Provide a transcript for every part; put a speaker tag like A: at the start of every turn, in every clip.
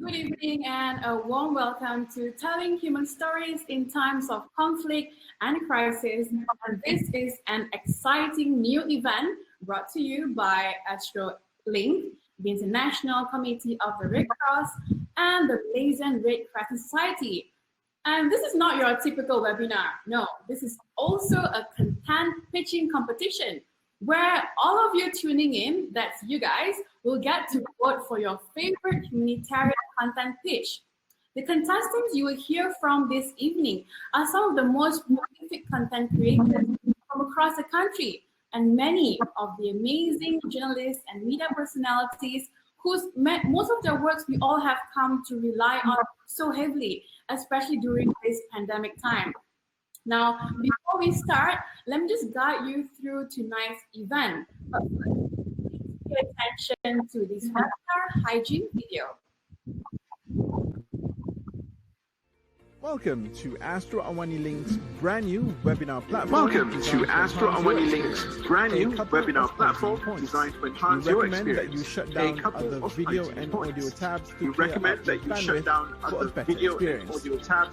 A: Good evening and a warm welcome to Telling Human Stories in Times of Conflict and Crisis. And this is an exciting new event brought to you by Astro Link, the International Committee of the Red Cross, and the Malaysian Red Crescent Society. And this is not your typical webinar. No, this is also a content pitching competition where all of you tuning in, that's you guys, will get to vote for your favorite humanitarian content pitch. The contestants you will hear from this evening are some of the most prolific content creators from across the country, and many of the amazing journalists and media personalities whose most of their works we all have come to rely on so heavily, especially during this pandemic time. Now, before we start, let me just guide you through tonight's event. But first, please pay attention to this webinar hygiene video.
B: Welcome to Astro Awani Link's brand new webinar platform.
C: Designed to enhance your experience.
B: That you shut down other video and audio tabs to clear up the bandwidth for a better experience. If you experience any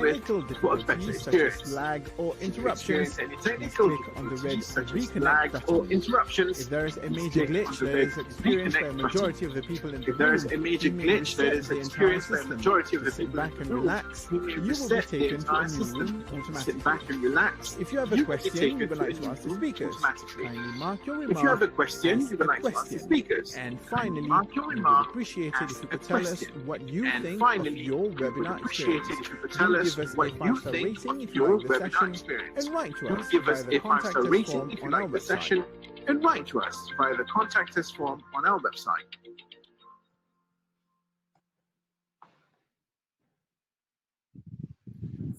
B: technical difficulties such as lag or interruptions, please click on the red reconnect button. If there is a major glitch that is experienced by a majority of the people in the room, relax, you will be taken to a new room automatically.
C: Sit back and relax.
B: If you have a question you would like to ask the speakers, kindly mark your remark.
C: If you have a question you would like to ask the speakers,
B: and finally,
C: mark your
B: we would
C: remark.
B: appreciate it if you could tell us what you think of your webinar experience.
C: Tell us
B: give us
C: what
B: a
C: you
B: 5-star
C: think
B: rating if
C: of
B: you
C: your
B: like the
C: webinar
B: session,
C: experience.
B: and write to us
C: Give
B: via
C: us
B: the
C: a 5-star
B: contact us
C: rating
B: form
C: if you
B: on our
C: like the
B: website.
C: session, and write to us via the contact us form on our website.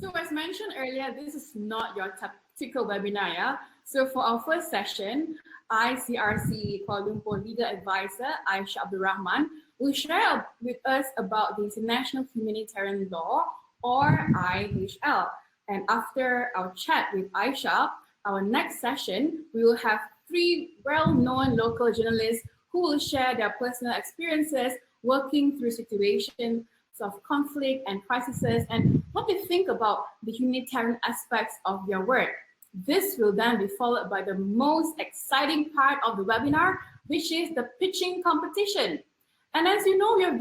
A: So as mentioned earlier, this is not your typical webinar. Yeah? So for our first session, ICRC Kuala Lumpur Legal Advisor Aisha Abdul Rahman will share with us about the International Humanitarian Law, or IHL. And after our chat with Aisha, our next session, we will have 3 well-known local journalists who will share their personal experiences working through situations of conflict and crises and what they think about the humanitarian aspects of their work. This will then be followed by the most exciting part of the webinar, which is the pitching competition. And as you know, we've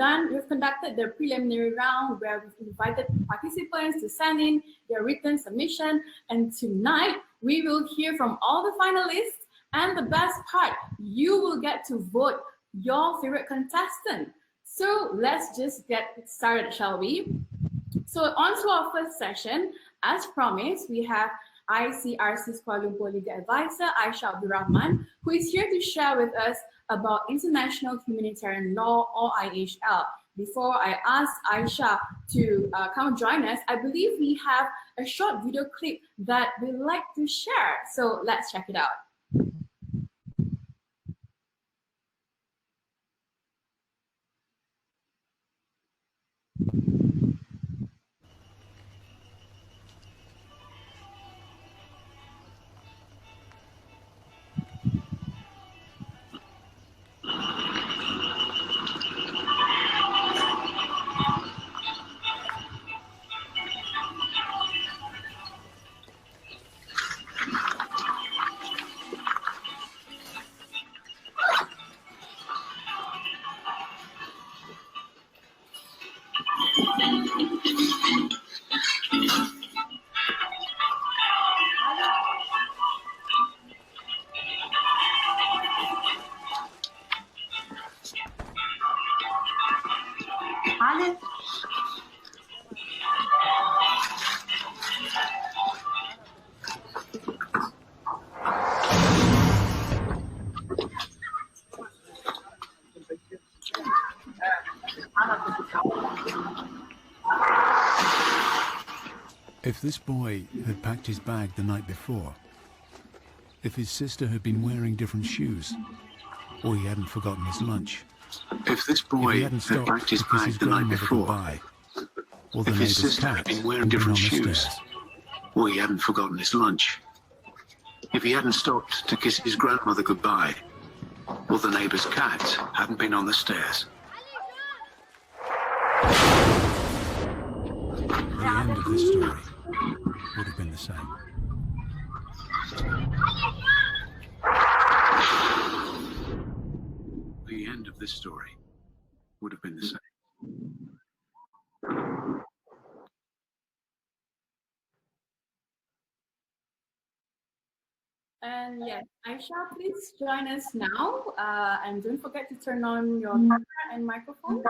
A: conducted the preliminary round where we've invited participants to send in their written submission. And tonight, we will hear from all the finalists. And the best part, you will get to vote your favorite contestant. So let's just get started, shall we? So on to our first session. As promised, we have ICRC's Kuala Lumpur Legal Advisor, Aisha Abdul Rahman, who is here to share with us about International Humanitarian Law, or IHL. Before I ask Aisha to come join us, I believe we have a short video clip that we'd like to share. So let's check it out.
D: If this boy had packed his bag the night before, if his sister had been wearing different shoes, or he hadn't forgotten his lunch,
C: If this boy had packed his bag the night before, if his sister had been wearing different shoes, or he hadn't forgotten his lunch, if he hadn't stopped to kiss his grandmother goodbye, or the neighbour's cat hadn't been on the stairs,
D: this story would have been the same.
C: The end of this story would have been the same.
A: And yes, Aisha, please join us now. And don't forget to turn on your camera and microphone.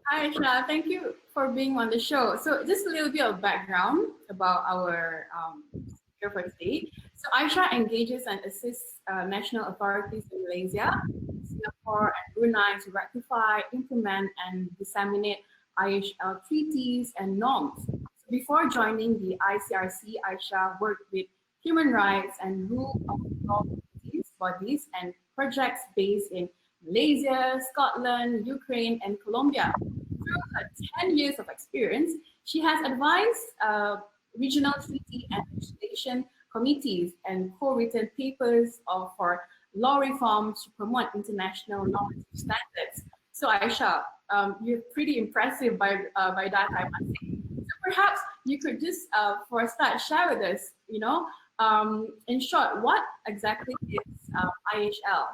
A: Hi, Aisha. Thank you for being on the show. So just a little bit of background about our speaker for today. So Aisha engages and assists national authorities in Malaysia, Singapore, and Brunei to rectify, implement, and disseminate IHL treaties and norms. So before joining the ICRC, Aisha worked with human rights and rule of law bodies and projects based in Malaysia, Scotland, Ukraine, and Colombia. Through her 10 years of experience, she has advised regional treaty and legislation committees and co-written papers for law reforms to promote international normative standards. So Aisha, you're pretty impressive by that, I must say. So perhaps you could just, for a start, share with us, in short, what exactly is IHL?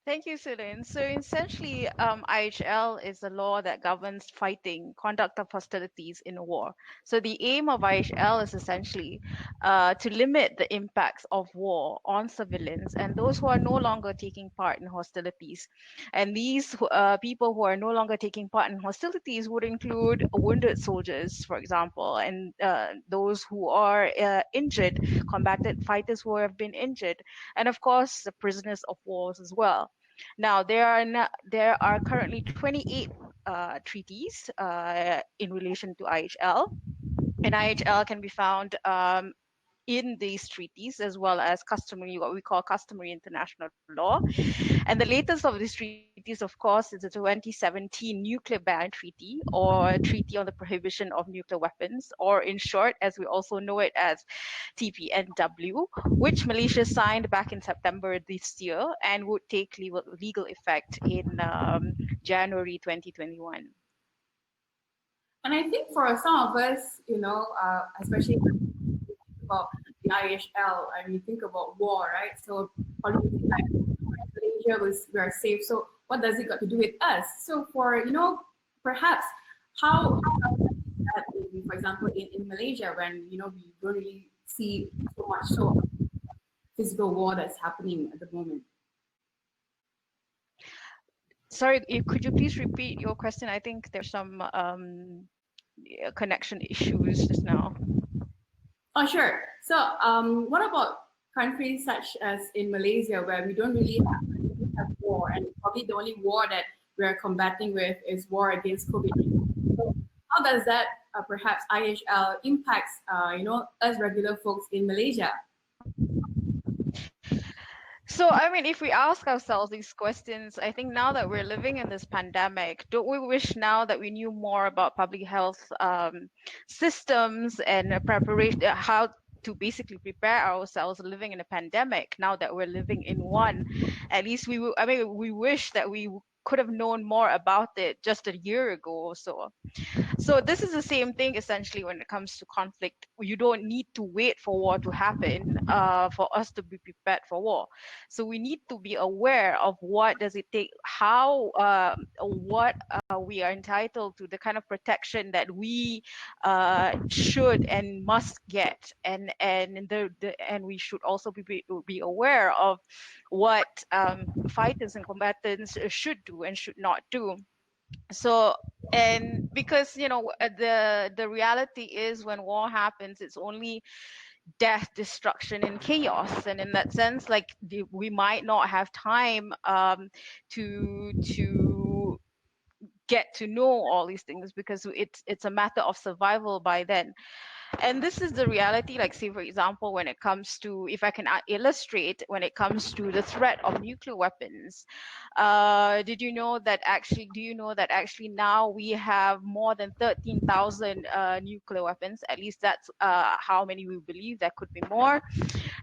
E: Thank you, Celine. So essentially, IHL is a law that governs fighting, conduct of hostilities in a war. So the aim of IHL is essentially to limit the impacts of war on civilians and those who are no longer taking part in hostilities. And these people who are no longer taking part in hostilities would include wounded soldiers, for example, and those who are injured, combatant fighters who have been injured, and of course, the prisoners of wars as well. Now, there are currently 28 treaties in relation to IHL, and IHL can be found in these treaties as well as customary, what we call customary international law. And the latest of these treaties, of course, is the 2017 Nuclear Ban Treaty, or Treaty on the Prohibition of Nuclear Weapons, or in short, as we also know it as TPNW, which Malaysia signed back in September this year and would take legal effect in January 2021.
A: And I think for some of us, especially about the IHL and you think about war, right? So like Malaysia we are safe. So what does it got to do with us? So for perhaps how that maybe, for example, in Malaysia when we don't really see so much physical war that's happening at the moment.
E: Sorry, could you please repeat your question? I think there's some connection issues just now.
A: Oh, sure. So what about countries such as in Malaysia where we don't really have war, and probably the only war that we are combating with is war against COVID-19. So how does that perhaps IHL impacts us regular folks in Malaysia?
E: So, I mean, if we ask ourselves these questions, I think now that we're living in this pandemic, don't we wish now that we knew more about public health systems and preparation, how to basically prepare ourselves living in a pandemic now that we're living in one? At least we wish that we could have known more about it just a year ago or so. So this is the same thing essentially when it comes to conflict. You don't need to wait for war to happen for us to be prepared for war. So we need to be aware of what does it take, how, what we are entitled to, the kind of protection that we should and must get, and we should also be aware of what fighters and combatants should do and should not do. So, and because the reality is when war happens, it's only death, destruction, and chaos. And in that sense, like we might not have time to get to know all these things because it's a matter of survival by then. And this is the reality, like say for example, when it comes to, if I can illustrate, when it comes to the threat of nuclear weapons, do you know that actually now we have more than 13,000 nuclear weapons? At least that's how many we believe. There could be more.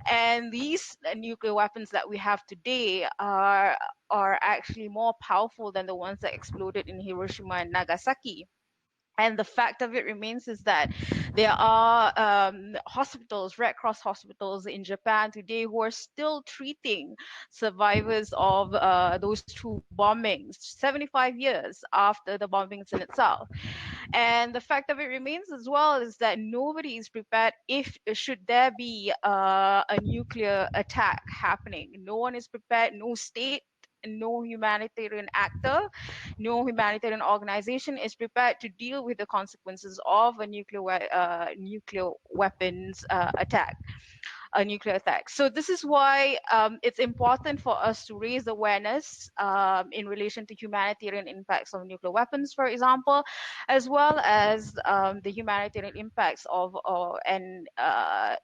E: And these nuclear weapons that we have today are actually more powerful than the ones that exploded in Hiroshima and Nagasaki. And the fact of it remains is that there are hospitals, Red Cross hospitals in Japan today who are still treating survivors of those two bombings 75 years after the bombings in itself. And the fact of it remains as well is that nobody is prepared should there be a nuclear attack happening. No one is prepared, no state, no humanitarian actor, no humanitarian organization is prepared to deal with the consequences of a nuclear weapons attack. A nuclear attack. So this is why it's important for us to raise awareness in relation to humanitarian impacts of nuclear weapons, for example, as well as the humanitarian impacts of and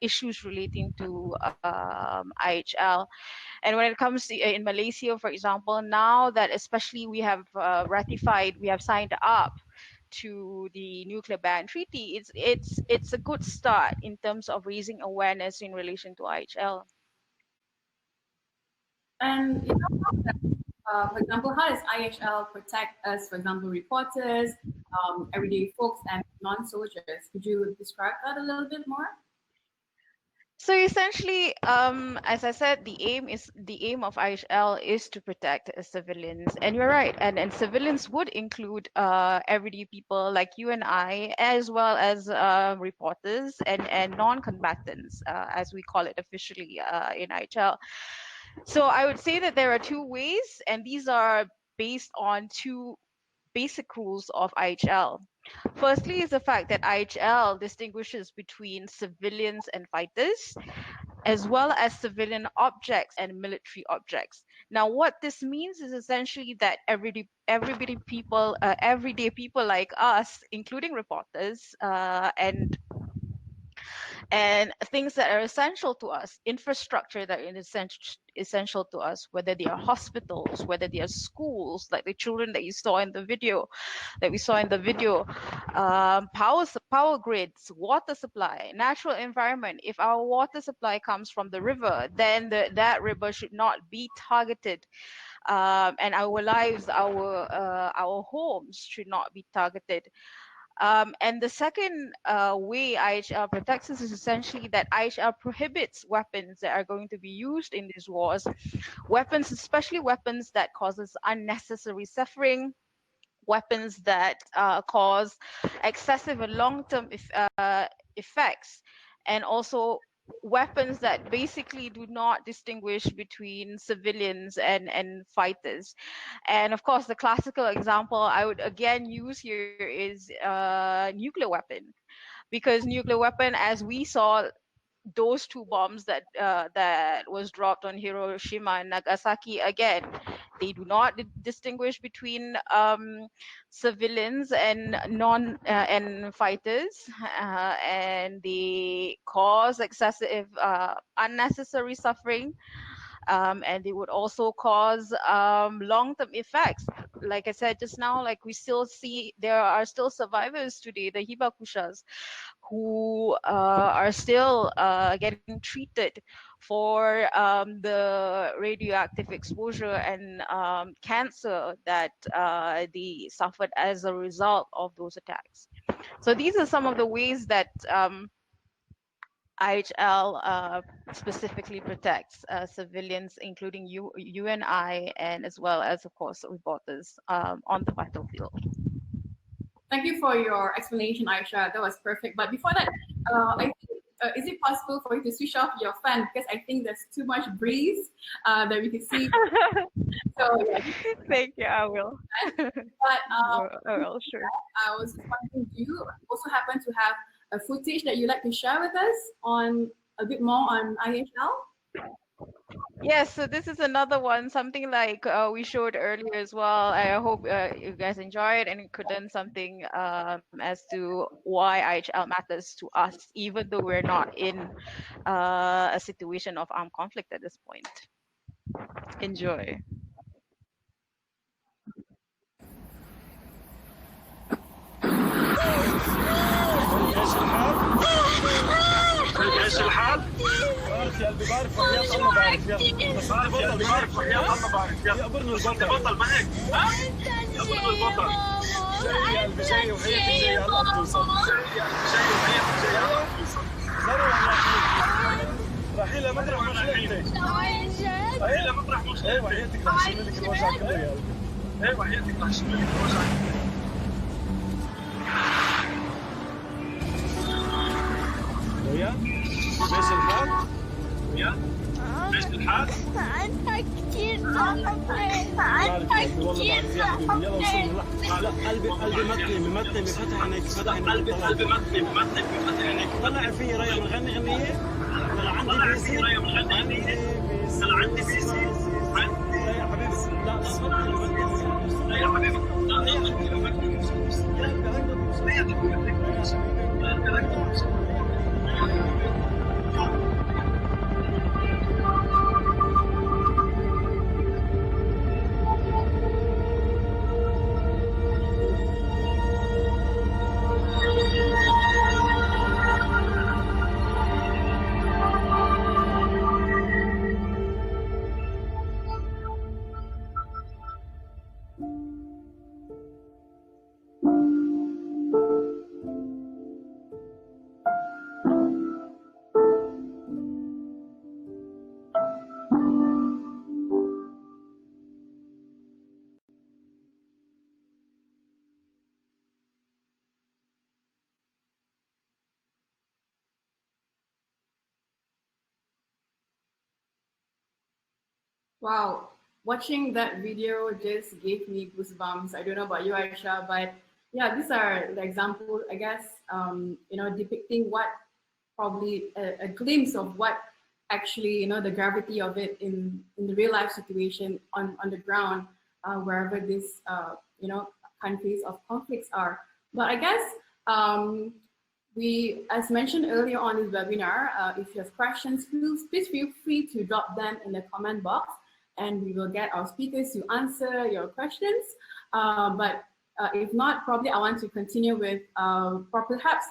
E: issues relating to IHL. And when it comes to in Malaysia, for example, now that especially we have we have signed up to the nuclear ban treaty, it's a good start in terms of raising awareness in relation to IHL.
A: And for example, how does IHL protect us, for example, reporters, everyday folks, and non-soldiers? Could you describe that a little bit more?
E: So essentially, as I said, the aim of IHL is to protect civilians, and you're right. And civilians would include everyday people like you and I, as well as reporters and non-combatants, as we call it officially in IHL. So I would say that there are two ways, and these are based on two basic rules of IHL. Firstly is the fact that IHL distinguishes between civilians and fighters, as well as civilian objects and military objects. Now, what this means is essentially that everyday people like us, including reporters, and things that are essential to us, infrastructure that is essential to us, whether they are hospitals, whether they are schools, like the children that you saw in the video, power grids, water supply, natural environment. If our water supply comes from the river, then that river should not be targeted. And our lives, our homes should not be targeted. And the second way IHL protects us is essentially that IHL prohibits weapons that are going to be used in these wars, weapons, especially weapons that causes unnecessary suffering, weapons that cause excessive and long-term effects, and also weapons that basically do not distinguish between civilians and fighters. And of course, the classical example I would again use here is nuclear weapon, because nuclear weapon, as we saw, those two bombs that was dropped on Hiroshima and Nagasaki, again, they do not distinguish between civilians and and fighters, and they cause excessive, unnecessary suffering. And they would also cause long-term effects. Like I said just now, like we still see, there are still survivors today, the hibakushas, who are still getting treated for the radioactive exposure and cancer that they suffered as a result of those attacks. So these are some of the ways that IHL specifically protects civilians, including you and I, and as well as, of course, reporters on the battlefield.
A: Thank you for your explanation, Aisha. That was perfect. But before that, is it possible for you to switch off your fan? Because I think there's too much breeze that we can see. So, yeah.
E: Thank you, I will.
A: But
E: sure.
A: I was wondering, do you also happen to have a footage that you'd like to share with us on a bit more on IHL?
E: Yes, so this is another one, something like we showed earlier as well. I hope you guys enjoyed and it could learn something as to why IHL matters to us, even though we're not in a situation of armed conflict at this point. Enjoy.
F: كيف الحال؟
B: بعرف يا قلبي، بعرف وحياة الله بعرف، يلا بس انت بطل معك، وحياة الله بعرف، يلا يقبرني البطل، بطل معك، ها؟ يقبرني البطل، جاي يا قلبي جاي وحياتك جاي، هلا بتوصل، جاي يا قلبي جاي وحياتك جاي، هلا بتوصل، رايحين لمطرح مشكلتك، رايحين لمطرح مشكلتك، ايه وحياتك رح اشيل لك الوجع كله يا قلبي، ايه وحياتك رح اشيل لك الوجع كله. ويا ماشي الحال؟ ويا ماشي الحال؟
F: ساعدتك كثير ساعدتك كثير
B: يلا وصلنا. لا قلبي ممتني فتح عينيك فتح عينيك، قلبي ممتني فتح عينيك، طلع في ريا بنغني غنية، طلع عندي في ريا بنغني غنية، طلع عندي في سي يا حبيبي، لا لا يا حبيبي، لا يا
A: Wow, watching that video just gave me goosebumps. I don't know about you, Aisha, but yeah, these are the examples, I guess, depicting what probably a glimpse of what actually, the gravity of it in the real life situation on the ground, wherever these, countries of conflicts are. But I guess as mentioned earlier on this webinar, if you have questions, please feel free to drop them in the comment box, and we will get our speakers to answer your questions. But if not, probably I want to continue with, perhaps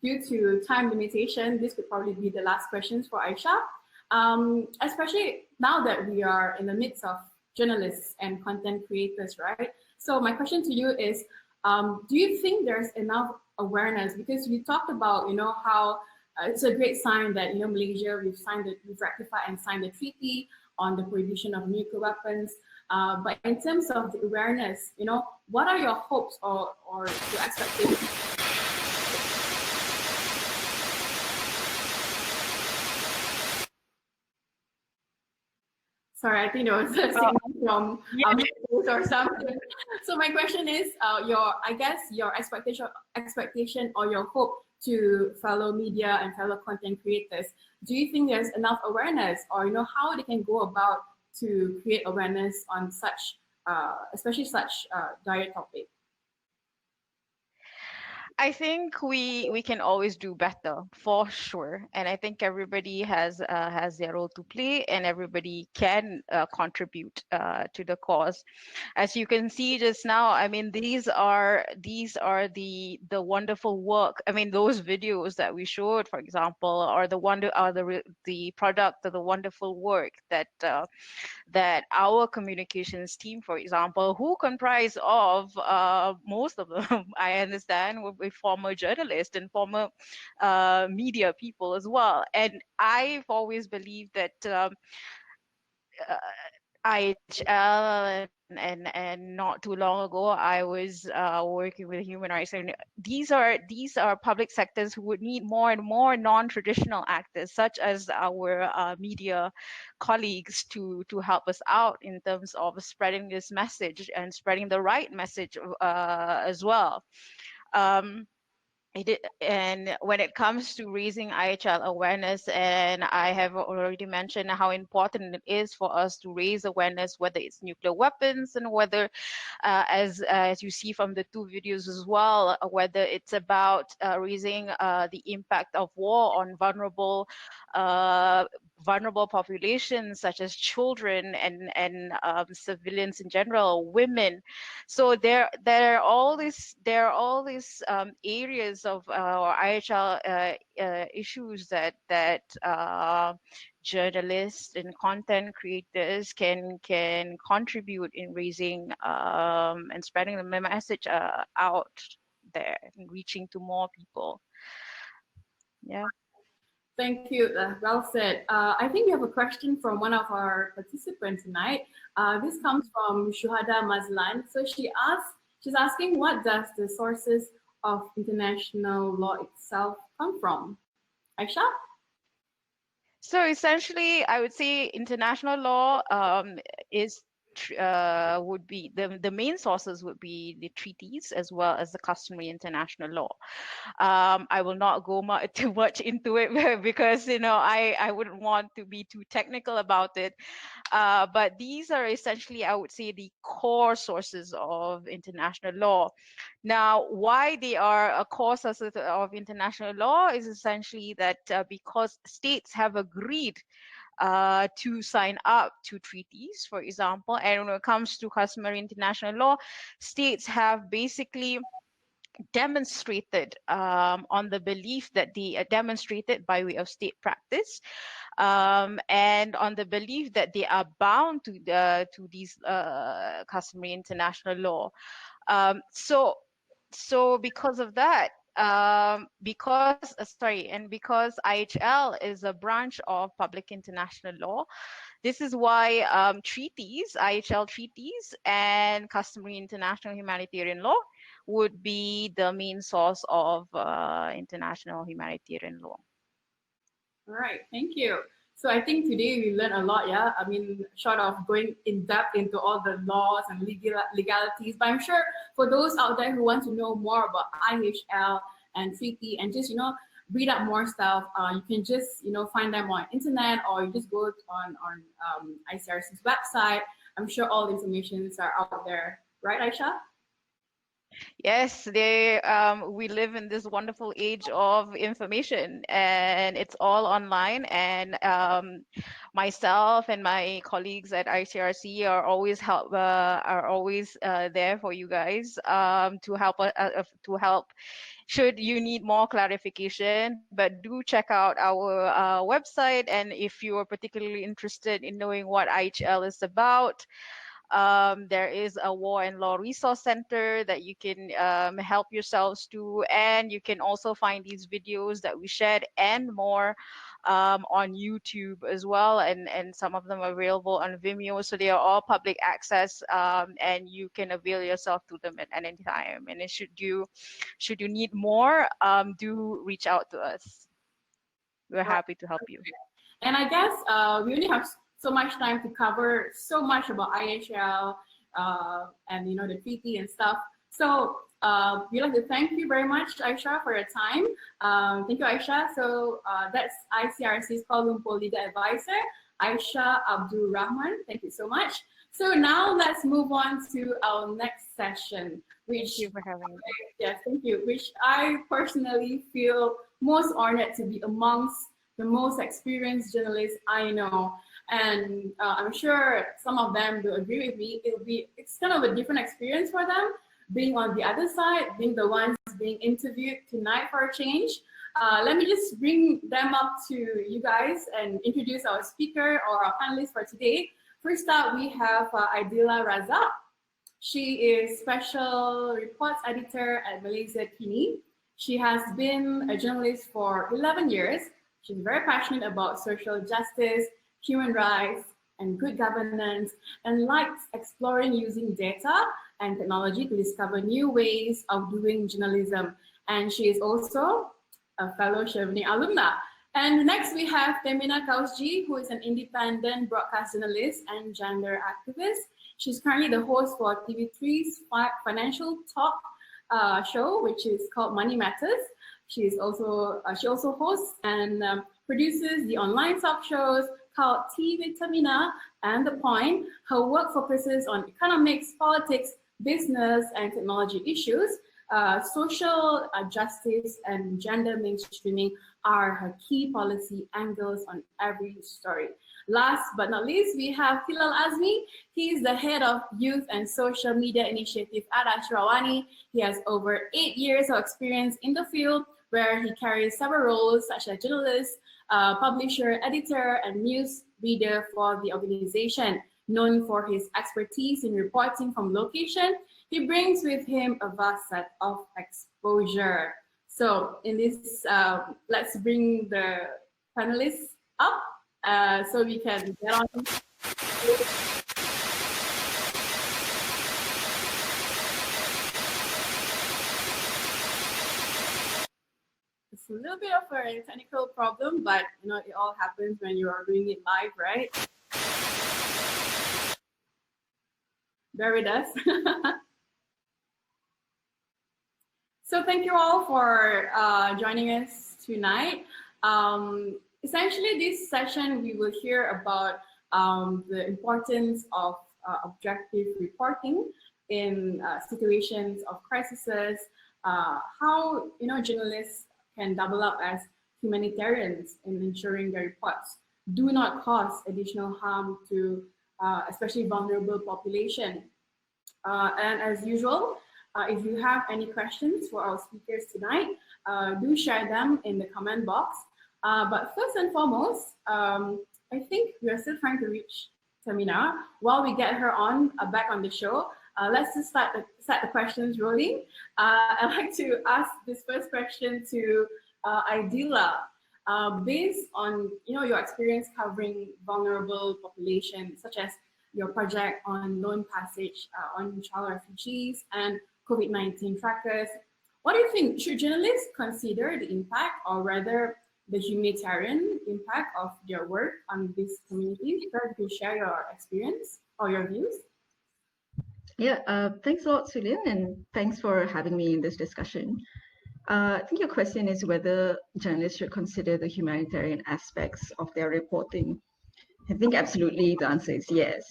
A: due to time limitation, this could probably be the last questions for Aisha, especially now that we are in the midst of journalists and content creators, right? So my question to you is, do you think there's enough awareness? Because we talked about, how it's a great sign that, Malaysia, we've ratified and signed the treaty on the prohibition of nuclear weapons. But in terms of the awareness, what are your hopes or your expectations? Sorry, I think there was a signal from or something. So my question is, your expectation or your hope to fellow media and fellow content creators. Do you think there's enough awareness, or how they can go about to create awareness on such, especially such dire topic?
E: I think we can always do better, for sure, and I think everybody has their role to play, and everybody can contribute to the cause. As you can see just now, I mean, these are the wonderful work. I mean, those videos that we showed, for example, are the product of the wonderful work that our communications team, for example, who comprise of most of them, I understand, will be former journalists and former media people as well. And I've always believed that IHL and not too long ago, I was working with human rights, and these are public sectors who would need more and more non-traditional actors, such as our media colleagues, to help us out in terms of spreading this message and spreading the right message as well. And when it comes to raising IHL awareness, and I have already mentioned how important it is for us to raise awareness, whether it's nuclear weapons and whether, as you see from the two videos as well, whether it's about raising the impact of war on vulnerable populations such as children and civilians in general, women. So there are all these areas of IHL issues that journalists and content creators can contribute in raising and spreading the message out there and reaching to more people. Yeah.
A: Thank you. Well said. I think we have a question from one of our participants tonight. This comes from Shuhada Mazlan. So she's asking, what does the sources of international law itself come from? Aisha?
E: So essentially, I would say international law would be the main sources would be the treaties as well as the customary international law. I will not go too much into it because I wouldn't want to be too technical about it. But these are essentially, I would say, the core sources of international law. Now, why they are a core source of international law is essentially that because states have agreed to sign up to treaties, for example, and when it comes to customary international law, states have basically demonstrated on the belief that they demonstrated by way of state practice, and on the belief that they are bound to these customary international law. So because of that, because IHL is a branch of public international law, this is why treaties, IHL treaties and customary international humanitarian law would be the main source of international humanitarian law.
A: All right, thank you. So I think today we learned a lot, yeah? I mean, short of going in depth into all the laws and legalities, but I'm sure for those out there who want to know more about IHL and treaty and just, read up more stuff, you can just, find them on internet, or you just go on ICRC's website. I'm sure all the informations are out there. Right, Aisha?
E: Yes, we live in this wonderful age of information, and it's all online. And myself and my colleagues at ICRC are always there for you guys to help. Should you need more clarification, but do check out our website. And if you are particularly interested in knowing what IHL is about, there is a War and Law Resource Center that you can help yourselves to, and you can also find these videos that we shared and more on YouTube as well, and some of them are available on Vimeo, so they are all public access, and you can avail yourself to them at any time. And should you need more, do reach out to us. We're happy to help you.
A: And I guess we only have so much time to cover so much about IHL and the treaty and stuff. So we'd like to thank you very much, Aisha, for your time. Thank you, Aisha. So that's ICRC's Kuala Lumpur Legal Advisor, Aisha Abdul Rahman. Thank you so much. So now let's move on to our next session, which,
E: thank you for having me.
A: Yes, thank you. Which I personally feel most honored to be amongst the most experienced journalists I know. And I'm sure some of them will agree with me. It's kind of a different experience for them, being on the other side, being the ones being interviewed tonight for a change. Let me just bring them up to you guys and introduce our speaker or our panelists for today. First up, we have Adila Razak. She is Special Reports Editor at Malaysia Kini. She has been a journalist for 11 years. She's very passionate about social justice, human rights, and good governance, and likes exploring using data and technology to discover new ways of doing journalism. And she is also a fellow Chevening alumna. And next we have Femina Kaushi, who is an independent broadcast journalist and gender activist. She's currently the host for TV3's financial talk show, which is called Money Matters. She also hosts and produces the online talk shows called Tea with Femina and The Point. Her work focuses on economics, politics, business, and technology issues. Social justice and gender mainstreaming are her key policy angles on every story. Last but not least, we have Hilal Azmi. He is the head of Youth and Social Media Initiative at Astro Awani. He has over 8 years of experience in the field, where he carries several roles such as journalist, publisher, editor, and news reader for the organization. Known for his expertise in reporting from location, he brings with him a vast set of exposure. So in this, let's bring the panelists up so we can get on. It's a little bit of a technical problem, but you know, it all happens when you are doing it live, right? Bear with us. So thank you all for joining us tonight. Essentially, this session, we will hear about the importance of objective reporting in situations of crises, how journalists can double up as humanitarians in ensuring their reports do not cause additional harm to especially vulnerable population. And as usual, if you have any questions for our speakers tonight, do share them in the comment box. But first and foremost, I think we are still trying to reach Femina. While we get her on back on the show, let's just start the questions rolling. I'd like to ask this first question to Ihl. Based on your experience covering vulnerable populations, such as your project on loan passage on child refugees and COVID-19 trackers, what do you think? Should journalists consider the impact, or rather the humanitarian impact of their work on these communities? Could you share your experience or your views?
G: Yeah, thanks a lot, Sulin, and thanks for having me in this discussion. I think your question is whether journalists should consider the humanitarian aspects of their reporting. I think absolutely the answer is yes.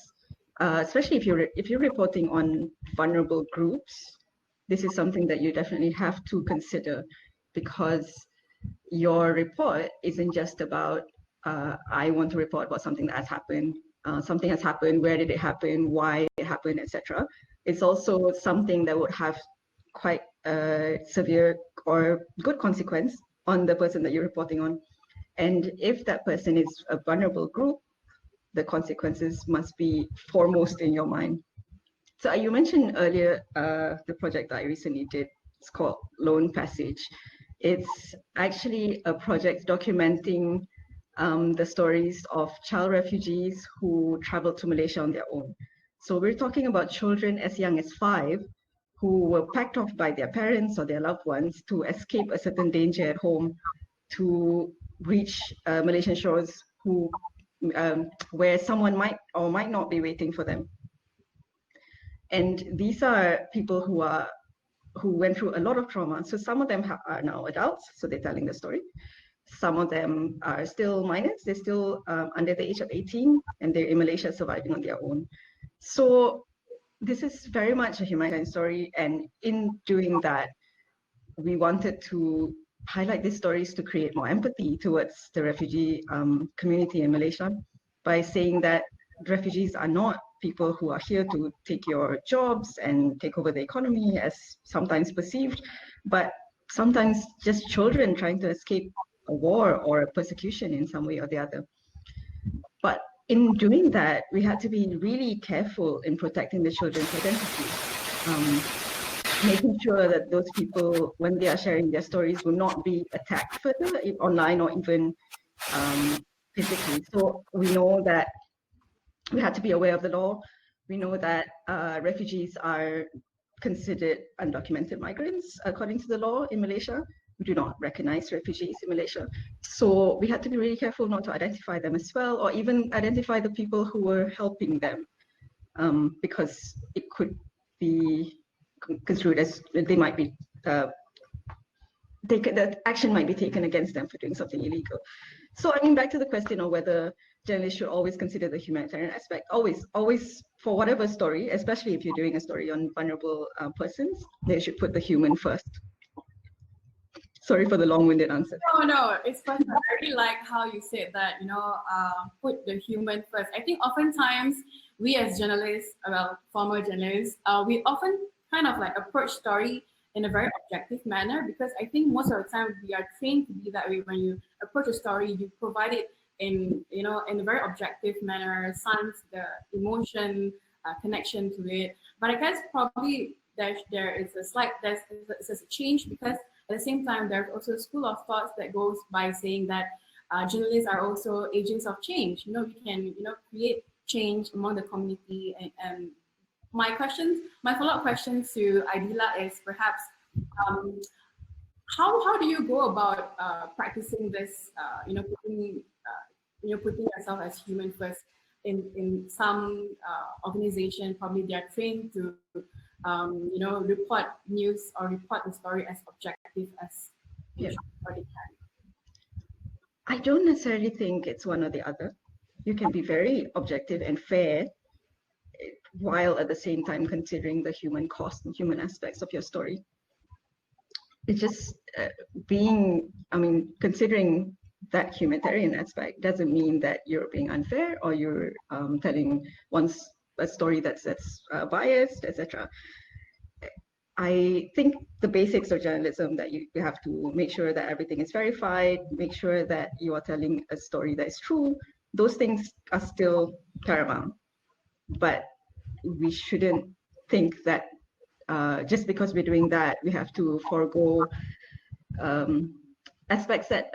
G: Especially if you're reporting on vulnerable groups, this is something that you definitely have to consider, because your report isn't just about I want to report about something that has happened. Something has happened, where did it happen, why it happened, etc. It's also something that would have quite a severe or good consequence on the person that you're reporting on. And if that person is a vulnerable group, the consequences must be foremost in your mind. So you mentioned earlier the project that I recently did. It's called Loan Passage. It's actually a project documenting the stories of child refugees who traveled to Malaysia on their own. So we're talking about children as young as 5 who were packed off by their parents or their loved ones to escape a certain danger at home, to reach Malaysian shores where someone might or might not be waiting for them. And these are people who went through a lot of trauma. So some of them are now adults, so they're telling the story. Some of them are still minors, they're still under the age of 18, and they're in Malaysia surviving on their own. So this is very much a humanitarian story, and in doing that, we wanted to highlight these stories to create more empathy towards the refugee community in Malaysia by saying that refugees are not people who are here to take your jobs and take over the economy as sometimes perceived, but sometimes just children trying to escape a war or a persecution in some way or the other. But in doing that, we had to be really careful in protecting the children's identity, making sure that those people, when they are sharing their stories, will not be attacked further online or even physically. So we know that we had to be aware of the law. We know that refugees are considered undocumented migrants according to the law in Malaysia. We do not recognize refugees in Malaysia. So we had to be really careful not to identify them as well, or even identify the people who were helping them, because it could be construed as they might be that action might be taken against them for doing something illegal. So I mean, back to the question of whether journalists should always consider the humanitarian aspect. Always for whatever story, especially if you're doing a story on vulnerable persons, they should put the human first. Sorry for the long-winded answer.
A: No, it's fun. I really like how you said that, put the human first. I think oftentimes we as journalists, well, former journalists, we often kind of like approach story in a very objective manner, because I think most of the time we are trained to be that way. When you approach a story, you provide it in, you know, in a very objective manner, science, the emotion, connection to it. But I guess probably there is a slight, there's a change, because at the same time, there's also a school of thoughts that goes by saying that journalists are also agents of change. You know, we can, you know, create change among the community. And my follow-up question to Idila is perhaps, how do you go about practicing this? You know, putting yourself as human first. In some organization, probably they are trained to, you know, report news or report the story as objective as they can.
G: I don't necessarily think it's one or the other. You can be very objective and fair while at the same time considering the human cost and human aspects of your story. It's just considering that humanitarian aspect doesn't mean that you're being unfair or you're telling a story that's biased, etc. I think the basics of journalism, that you have to make sure that everything is verified, make sure that you are telling a story that is true. Those things are still paramount, but we shouldn't think that just because we're doing that, we have to forego aspects that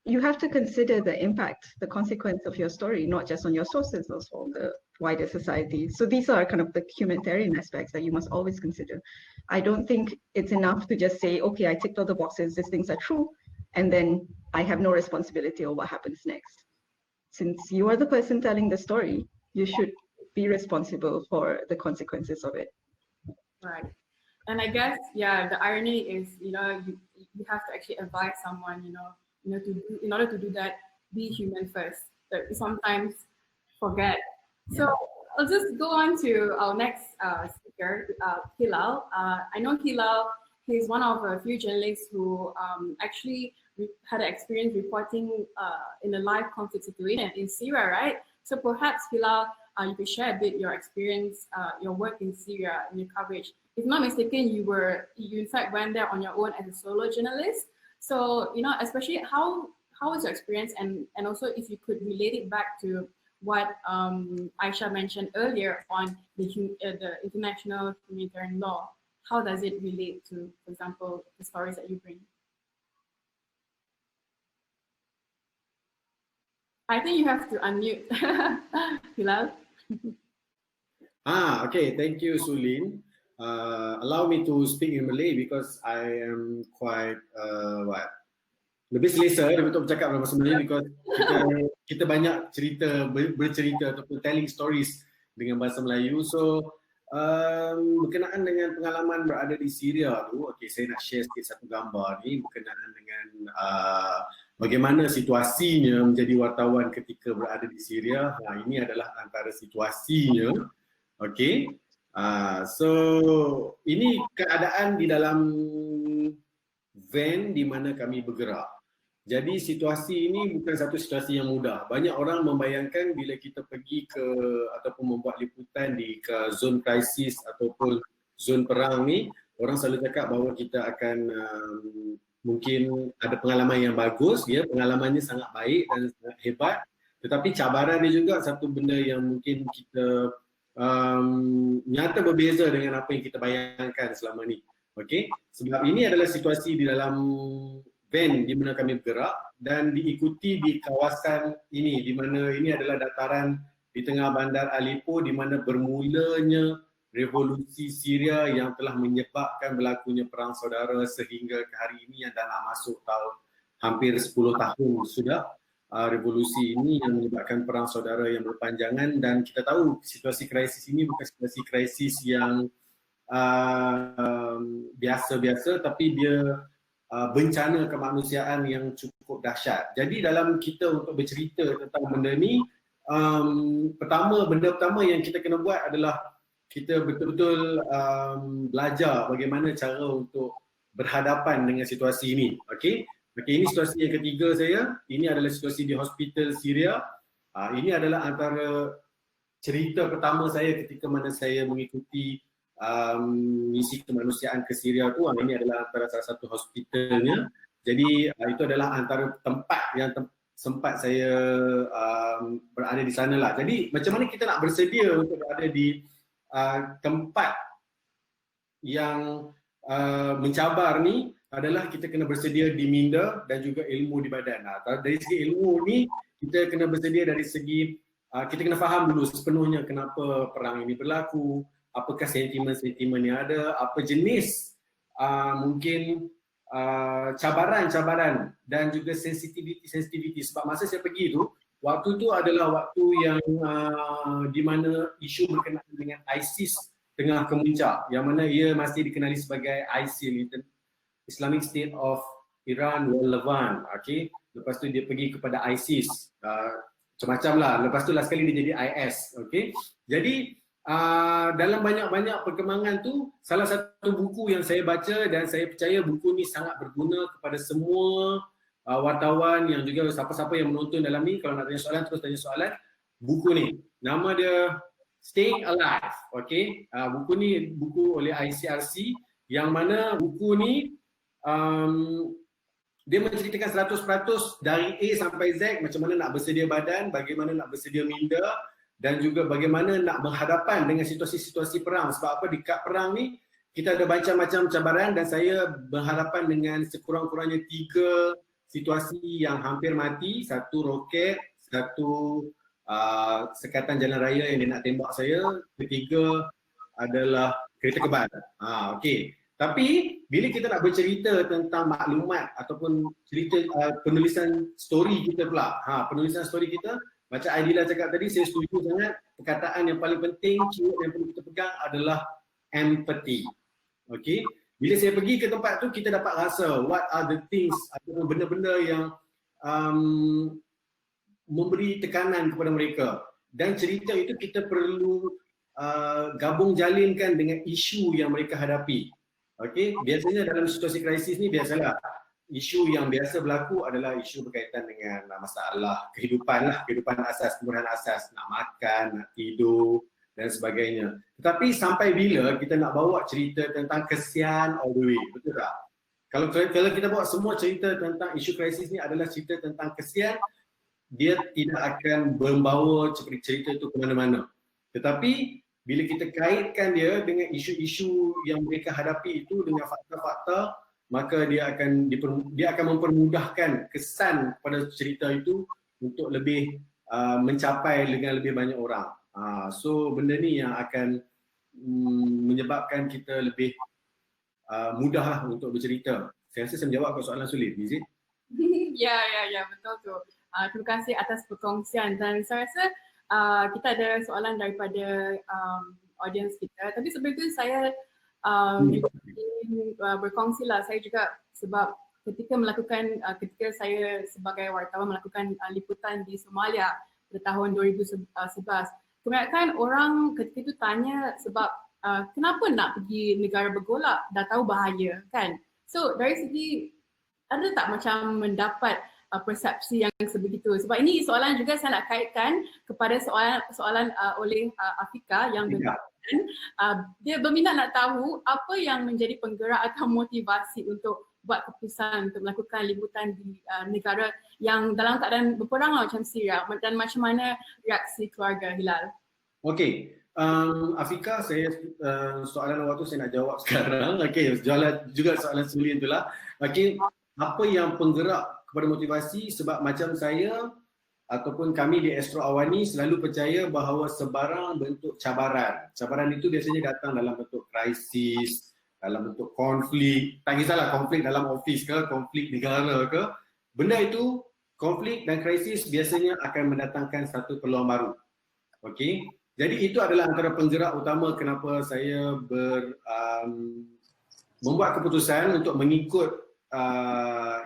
G: you have to consider the impact, the consequence of your story, not just on your sources, also on the wider society. So these are kind of the humanitarian aspects that you must always consider. I don't think it's enough to just say, okay, I ticked all the boxes, these things are true, and then I have no responsibility over what happens next. Since you are the person telling the story, you should be responsible for the consequences of it.
A: Right. And I guess, yeah, the irony is, you know, you have to actually advise someone, you know, to do, in order to do that, be human first. That we sometimes forget. So I'll just go on to our next speaker, Hilal. I know Hilal, he's one of a few journalists who actually had an experience reporting in a live conflict situation in Syria, right? So perhaps Hilal, you could share a bit your experience, your work in Syria, and your coverage. If not mistaken, you in fact went there on your own as a solo journalist. So, you know, especially how was your experience, and also if you could relate it back to what Aisha mentioned earlier on the international humanitarian law. How does it relate to, for example, the stories that you bring? I think you have to unmute, Hilal.
H: Okay. Thank you, Sulin. Allow me to speak in Malay because I am quite lebih selesa untuk bercakap dalam bahasa Melayu, because kita banyak bercerita ataupun telling stories dengan bahasa Melayu. So berkenaan dengan pengalaman berada di Syria tu, okay, saya nak share sikit satu gambar ni berkenaan dengan bagaimana situasinya menjadi wartawan ketika berada di Syria. Ini adalah antara situasinya. Okay. So ini keadaan di dalam van di mana kami bergerak. Jadi situasi ini bukan satu situasi yang mudah. Banyak orang membayangkan bila kita pergi ke ataupun membuat liputan ke zon krisis ataupun zon perang ni, orang selalu cakap bahawa kita akan mungkin ada pengalaman yang bagus, ya, pengalamannya sangat baik dan sangat hebat. Tetapi cabaran dia juga satu benda yang mungkin kita nyata berbeza dengan apa yang kita bayangkan selama ni. Okey, sebab ini adalah situasi di dalam van di mana kami bergerak dan diikuti di kawasan ini, di mana ini adalah dataran di tengah bandar Aleppo di mana bermulanya revolusi Syria yang telah menyebabkan berlakunya perang saudara sehingga ke hari ini yang dah nak masuk tahun hampir 10 tahun sudah. Revolusi ini yang menyebabkan perang saudara yang berpanjangan, dan kita tahu situasi krisis ini bukan situasi krisis yang biasa-biasa, tapi dia bencana kemanusiaan yang cukup dahsyat. Jadi dalam kita untuk bercerita tentang benda ni, benda pertama yang kita kena buat adalah kita betul-betul belajar bagaimana cara untuk berhadapan dengan situasi ini. Okey, ini situasi yang ketiga saya. Ini adalah situasi di hospital Syria. Ini adalah antara cerita pertama saya ketika mana saya mengikuti misi kemanusiaan ke Syria tu, ini adalah antara salah satu hospitalnya. Jadi itu adalah antara tempat yang sempat saya berada di sana lah. Jadi macam mana kita nak bersedia untuk berada di tempat yang mencabar ni adalah kita kena bersedia di minda dan juga ilmu di badan. Dari segi ilmu ni kita kena bersedia dari segi kita kena faham dulu sepenuhnya kenapa perang ini berlaku, apakah sentimen-sentimen yang ada, apa jenis mungkin cabaran-cabaran dan juga sensitivity. Sebab masa saya pergi tu, waktu tu adalah waktu yang di mana isu berkenaan dengan ISIS tengah kemuncak, yang mana ia masih dikenali sebagai ISIL, Islamic State of Iran wal Levant. Okay? Lepas tu dia pergi kepada ISIS, macam-macam lah. Lepas tu last kali dia jadi IS. Okay? Jadi dalam banyak-banyak perkembangan tu, salah satu buku yang saya baca dan saya percaya buku ni sangat berguna kepada semua wartawan yang juga siapa-siapa yang menonton dalam ni, kalau nak tanya soalan terus tanya soalan. Buku ni, nama dia Staying Alive. Okay? Buku ni buku oleh ICRC, yang mana buku ni dia menceritakan 100% dari A sampai Z macam mana nak bersedia badan, bagaimana nak bersedia minda, dan juga bagaimana nak berhadapan dengan situasi-situasi perang. Sebab apa, dekat perang ni kita ada macam-macam cabaran dan saya berhadapan dengan sekurang-kurangnya 3 situasi yang hampir mati. 1 roket, 1 sekatan jalan raya yang dia nak tembak saya, ketiga adalah kereta kebal. Okey. Tapi bila kita nak bercerita tentang maklumat ataupun cerita penulisan story kita pula, penulisan story kita, macam Aidila cakap tadi, saya setuju sangat. Perkataan yang paling penting, keyword yang perlu kita pegang adalah empathy. Okay? Bila saya pergi ke tempat tu, kita dapat rasa what are the things ataupun benda-benda yang memberi tekanan kepada mereka. Dan cerita itu kita perlu gabung jalinkan dengan isu yang mereka hadapi. Okay? Biasanya dalam situasi krisis ni, biasalah isu yang biasa berlaku adalah isu berkaitan dengan masalah kehidupan lah, kehidupan asas, kebutuhan asas, nak makan, nak tidur dan sebagainya. Tetapi sampai bila kita nak bawa cerita tentang kesian all the way, betul tak? Kalau kita bawa semua cerita tentang isu krisis ni adalah cerita tentang kesian, dia tidak akan membawa cerita itu ke mana-mana. Tetapi bila kita kaitkan dia dengan isu-isu yang mereka hadapi itu dengan fakta-fakta, maka dia akan mempermudahkan kesan pada cerita itu untuk lebih mencapai dengan lebih banyak orang. So benda ni yang akan menyebabkan kita lebih mudah untuk bercerita. Saya rasa saya menjawab ke soalan sulit, is it?
A: Ya, betul tu. Terima kasih atas perkongsian, dan saya rasa kita ada soalan daripada audience kita. Tapi sebelum itu saya ingin berkongsi lah. Saya juga sebab ketika saya sebagai wartawan melakukan liputan di Somalia pada tahun 2011, kebanyakan orang ketika itu tanya sebab kenapa nak pergi negara bergolak, dah tahu bahaya kan. So dari segi ada tak macam mendapat persepsi yang sebegitu? Sebab ini soalan juga saya nak kaitkan kepada soalan oleh Afika yang dia berminat nak tahu apa yang menjadi penggerak atau motivasi untuk buat keputusan untuk melakukan liputan di negara yang dalam keadaan berperang lah macam Syria, dan macam mana reaksi keluarga Hilal?
H: Okey, Afika, saya soalan awak tu saya nak jawab sekarang. Okey, juga soalan sebelum itulah. Okey, apa yang penggerak kepada motivasi? Sebab macam saya ataupun kami di Astro Awani selalu percaya bahawa sebarang bentuk cabaran. Cabaran itu biasanya datang dalam bentuk krisis, dalam bentuk konflik. Tak kisahlah konflik dalam office ke, konflik negara ke. Benda itu, konflik dan krisis biasanya akan mendatangkan satu peluang baru. Okey. Jadi itu adalah antara penggerak utama kenapa saya membuat keputusan untuk mengikut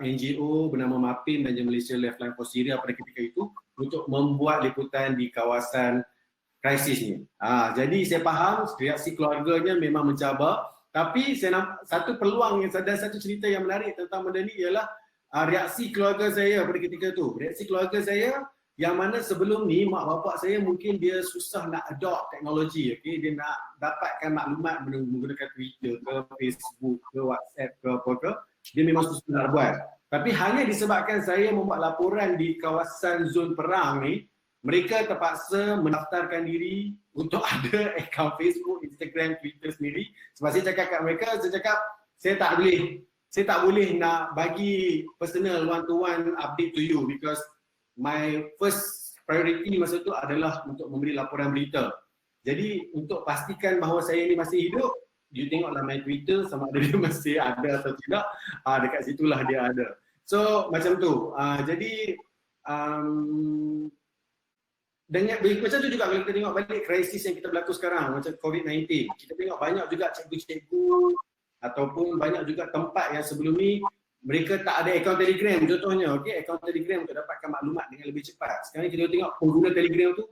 H: NGO bernama MAPIN dan Malaysian Lifeline for Syria pada ketika itu untuk membuat liputan di kawasan krisis ni. Jadi saya faham reaksi keluarganya memang mencabar, tapi saya nak satu peluang dan satu cerita yang menarik tentang benda ni ialah reaksi keluarga saya pada ketika itu. Reaksi keluarga saya yang mana sebelum ni mak bapak saya mungkin dia susah nak adopt teknologi, okay? Dia nak dapatkan maklumat menggunakan Twitter ke, Facebook ke, WhatsApp ke apa ke, dia memang susah nak buat. Tapi hanya disebabkan saya membuat laporan di kawasan zon perang ni, mereka terpaksa mendaftarkan diri untuk ada akaun Facebook, Instagram, Twitter sendiri. Sebab saya cakap kat mereka, saya tak boleh nak bagi personal one-to-one update to you because my first priority masa tu adalah untuk memberi laporan berita. Jadi untuk pastikan bahawa saya ni masih hidup, you tengoklah my Twitter sama ada dia masih ada atau tidak, dekat situlah dia ada. So macam tu. Jadi dengan macam tu juga kalau kita tengok balik krisis yang kita berlaku sekarang macam COVID-19, kita tengok banyak juga cikgu-cikgu ataupun banyak juga tempat yang sebelum ni mereka tak ada akaun Telegram contohnya, okey, akaun Telegram untuk dapatkan maklumat dengan lebih cepat. Sekarang kita tengok pengguna Telegram tu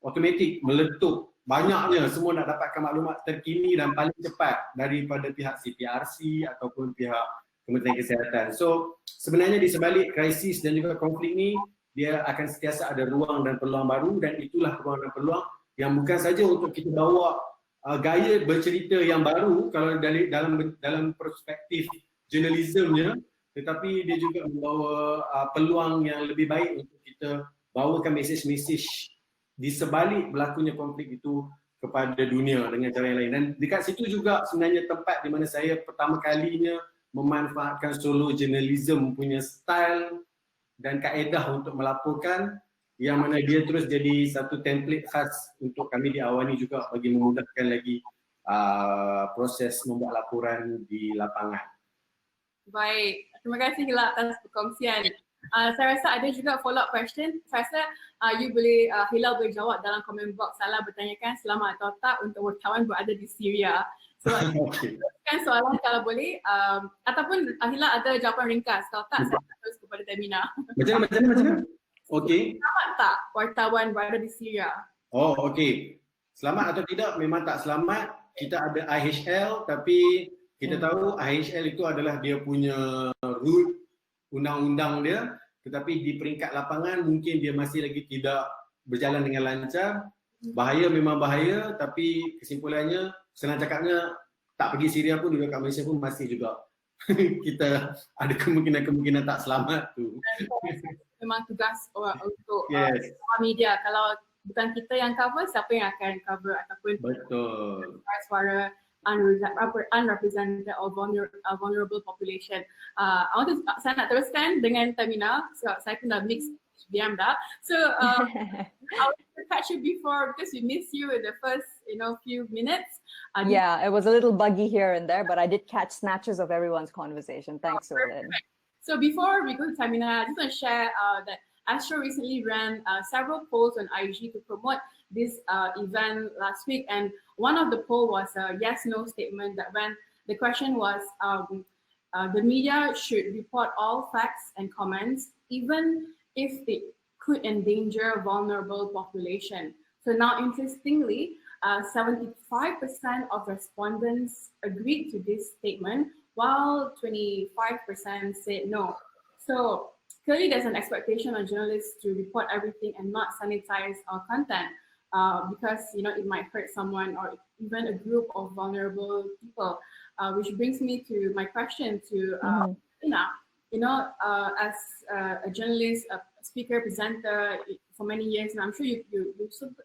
H: automatik meletup, banyaknya semua nak dapatkan maklumat terkini dan paling cepat daripada pihak ICRC ataupun pihak Kementerian Kesihatan. So sebenarnya di sebalik krisis dan juga konflik ni, dia akan sentiasa ada ruang dan peluang baru, dan itulah ruang dan peluang yang bukan saja untuk kita bawa gaya bercerita yang baru kalau dalam perspektif jurnalismenya, tetapi dia juga membawa peluang yang lebih baik untuk kita bawakan mesej-mesej di sebalik berlakunya konflik itu kepada dunia dengan cara yang lain. Dan dekat situ juga sebenarnya tempat di mana saya pertama kalinya memanfaatkan solo journalism punya style dan kaedah untuk melaporkan, yang mana dia terus jadi satu template khas untuk kami di Awani juga bagi memudahkan lagi proses membuat laporan di lapangan.
A: Baik, terima kasih Hila atas perkongsian. Saya rasa ada juga follow up question. Saya rasa Hila boleh jawab dalam komen box. Salah bertanyakan selamat atau tak untuk wartawan berada di Syria. Sebab kan soalan kalau boleh, ataupun Hila ada jawapan ringkas. Kalau tak, saya terus kepada Femina.
H: Macam mana? Okey.
A: Selamat tak wartawan berada di Syria?
H: Oh, okey. Selamat atau tidak memang tak selamat. Kita ada IHL, tapi kita tahu IHL itu adalah dia punya rule undang-undang dia, tetapi di peringkat lapangan mungkin dia masih lagi tidak berjalan dengan lancar. Bahaya memang bahaya, tapi kesimpulannya senang cakapnya tak pergi Syria pun juga kat Malaysia pun masih juga kita ada kemungkinan tak selamat tu.
A: Memang tugas untuk media. Kalau bukan kita yang cover, siapa yang akan cover ataupun suara unrepresented or vulnerable population. Saya nak teruskan dengan Femina. So, saya pun dah mix diam dah. So I want to catch you before because we miss you in the first few minutes.
I: Yeah, it was a little buggy here and there, but I did catch snatches of everyone's conversation. Thanks, Solin.
A: So before we go to Femina, I just want to share that Astro recently ran several polls on IG to promote this event last week, and one of the poll was a yes/no statement that when the question was the media should report all facts and comments even if they could endanger vulnerable population. So now interestingly, 75% of respondents agreed to this statement while 25% said no. So clearly there's an expectation on journalists to report everything and not sanitize our content. Because it might hurt someone or even a group of vulnerable people, which brings me to my question to Ina. As a journalist, a speaker, presenter for many years, and I'm sure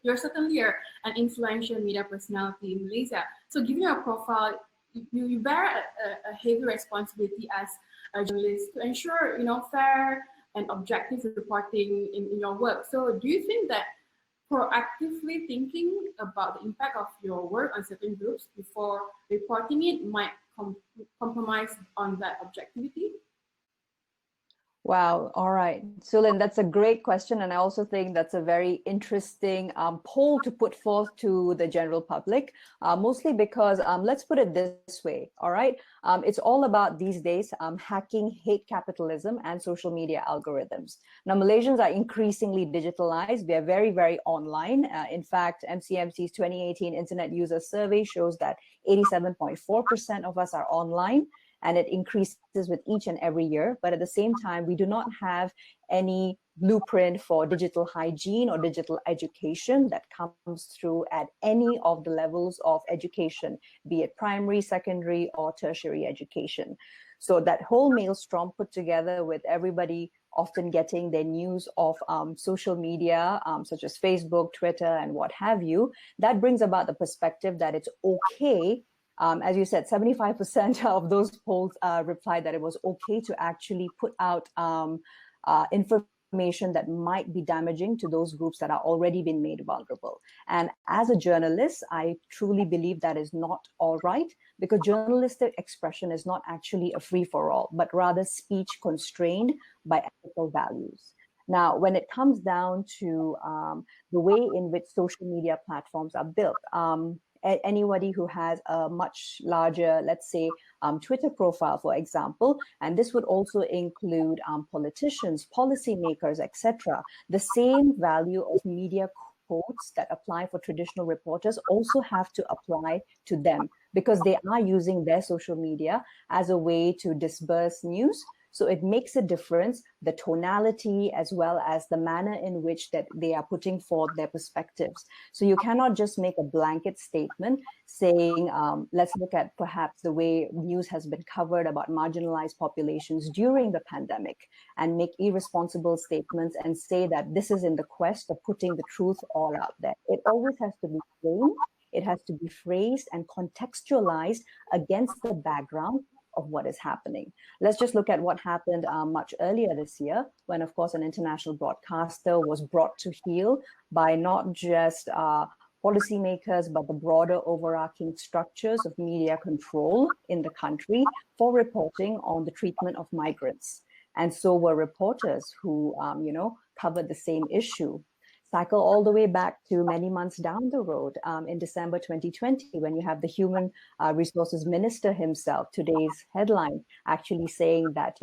A: you're certainly an influential media personality in Malaysia. So given your profile, you bear a heavy responsibility as a journalist to ensure fair and objective reporting in your work. So do you think that proactively thinking about the impact of your work on certain groups before reporting it might compromise on that objectivity?
I: Wow. All right. Sulin, that's a great question. And I also think that's a very interesting poll to put forth to the general public, mostly because let's put it this way. All right. It's all about these days hacking hate capitalism and social media algorithms. Now, Malaysians are increasingly digitalized. We are very, very online. In fact, MCMC's 2018 Internet User Survey shows that 87.4% of us are online, and it increases with each and every year. But at the same time, we do not have any blueprint for digital hygiene or digital education that comes through at any of the levels of education, be it primary, secondary, or tertiary education. So that whole maelstrom put together with everybody often getting their news of social media, such as Facebook, Twitter, and what have you, that brings about the perspective that it's okay. As you said, 75% of those polls replied that it was okay to actually put out information that might be damaging to those groups that are already been made vulnerable. And as a journalist, I truly believe that is not all right, because journalistic expression is not actually a free-for-all, but rather speech constrained by ethical values. Now, when it comes down to the way in which social media platforms are built, anybody who has a much larger, let's say, Twitter profile, for example, and this would also include politicians, policymakers, etc. The same value of media codes that apply for traditional reporters also have to apply to them, because they are using their social media as a way to disperse news. So it makes a difference, the tonality as well as the manner in which that they are putting forth their perspectives. So you cannot just make a blanket statement saying, let's look at perhaps the way news has been covered about marginalized populations during the pandemic and make irresponsible statements and say that this is in the quest of putting the truth all out there. It always has to be framed, it has to be phrased and contextualized against the background of what is happening. Let's just look at what happened much earlier this year, when, of course, an international broadcaster was brought to heel by not just policymakers, but the broader overarching structures of media control in the country for reporting on the treatment of migrants. And so were reporters who, covered the same issue. Cycle all the way back to many months down the road in December 2020, when you have the Human Resources Minister himself, today's headline, actually saying that,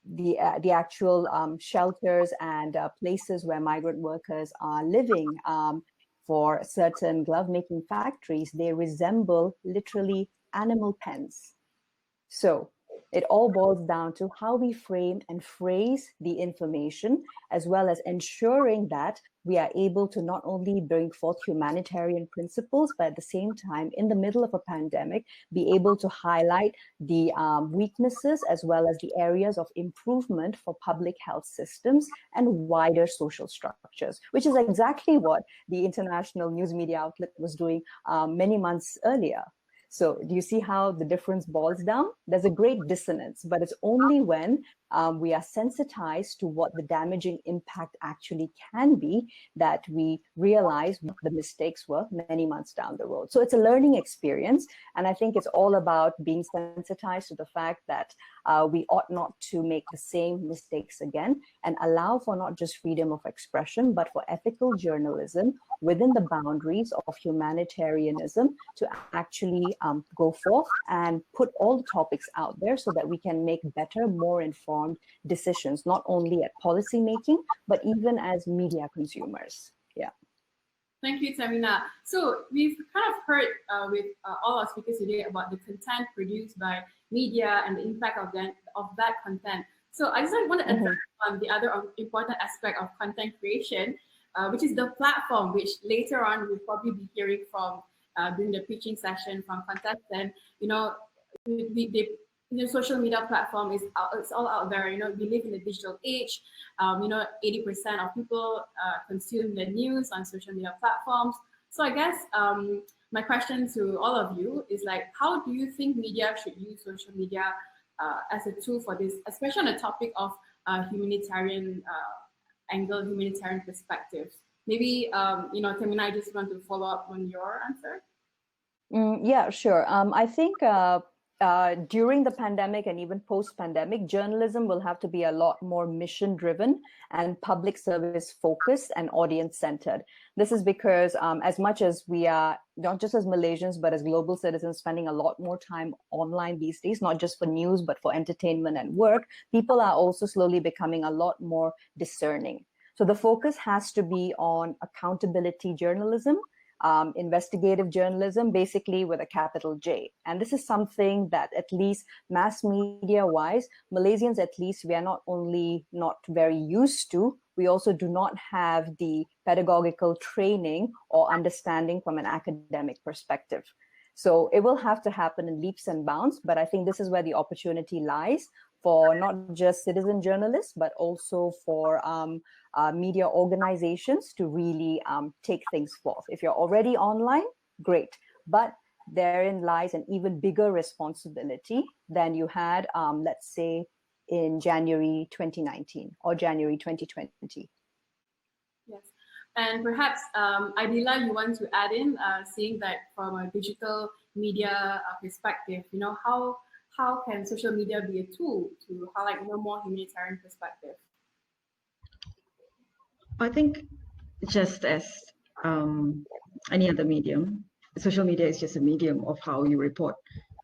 I: the actual shelters and places where migrant workers are living for certain glove-making factories, they resemble literally animal pens. So it all boils down to how we frame and phrase the information, as well as ensuring that we are able to not only bring forth humanitarian principles, but at the same time, in the middle of a pandemic, be able to highlight the weaknesses as well as the areas of improvement for public health systems and wider social structures, which is exactly what the international news media outlet was doing many months earlier. So do you see how the difference boils down? There's a great dissonance, but it's only when we are sensitized to what the damaging impact actually can be that we realize what the mistakes were many months down the road. So it's a learning experience. And I think it's all about being sensitized to the fact that we ought not to make the same mistakes again, and allow for not just freedom of expression, but for ethical journalism within the boundaries of humanitarianism to actually go forth and put all the topics out there so that we can make better, more informed decisions, not only at policy making, but even as media consumers. Yeah.
A: Thank you, Femina. So we've kind of heard with all our speakers today about the content produced by media and the impact of that content. So I just want to address on the other important aspect of content creation, which is the platform, which later on we'll probably be hearing from during the pitching session from contestants. The social media platform it's all out there. We live in a digital age. 80% of people consume the news on social media platforms. So I guess my question to all of you is how do you think media should use social media as a tool for this, especially on the topic of humanitarian angle, humanitarian perspectives? Maybe Femina, I just want to follow up on your answer.
I: Yeah, sure. I think during the pandemic and even post-pandemic, journalism will have to be a lot more mission-driven and public service focused and audience-centered. This is because as much as we are, not just as Malaysians, but as global citizens, spending a lot more time online these days, not just for news, but for entertainment and work, people are also slowly becoming a lot more discerning. So the focus has to be on accountability journalism, investigative journalism, basically with a capital J. And this is something that at least mass media wise, Malaysians at least, we are not only not very used to, we also do not have the pedagogical training or understanding from an academic perspective. So it will have to happen in leaps and bounds, but I think this is where the opportunity lies for not just citizen journalists, but also for media organizations to really take things forth. If you're already online, great. But therein lies an even bigger responsibility than you had, let's say, in January 2019 or January 2020.
A: Yes. And perhaps, Adila, you want to add in, seeing that from a digital media perspective, you know, how can social media be a tool to highlight more humanitarian perspective?
G: I think just as any other medium, social media is just a medium of how you report.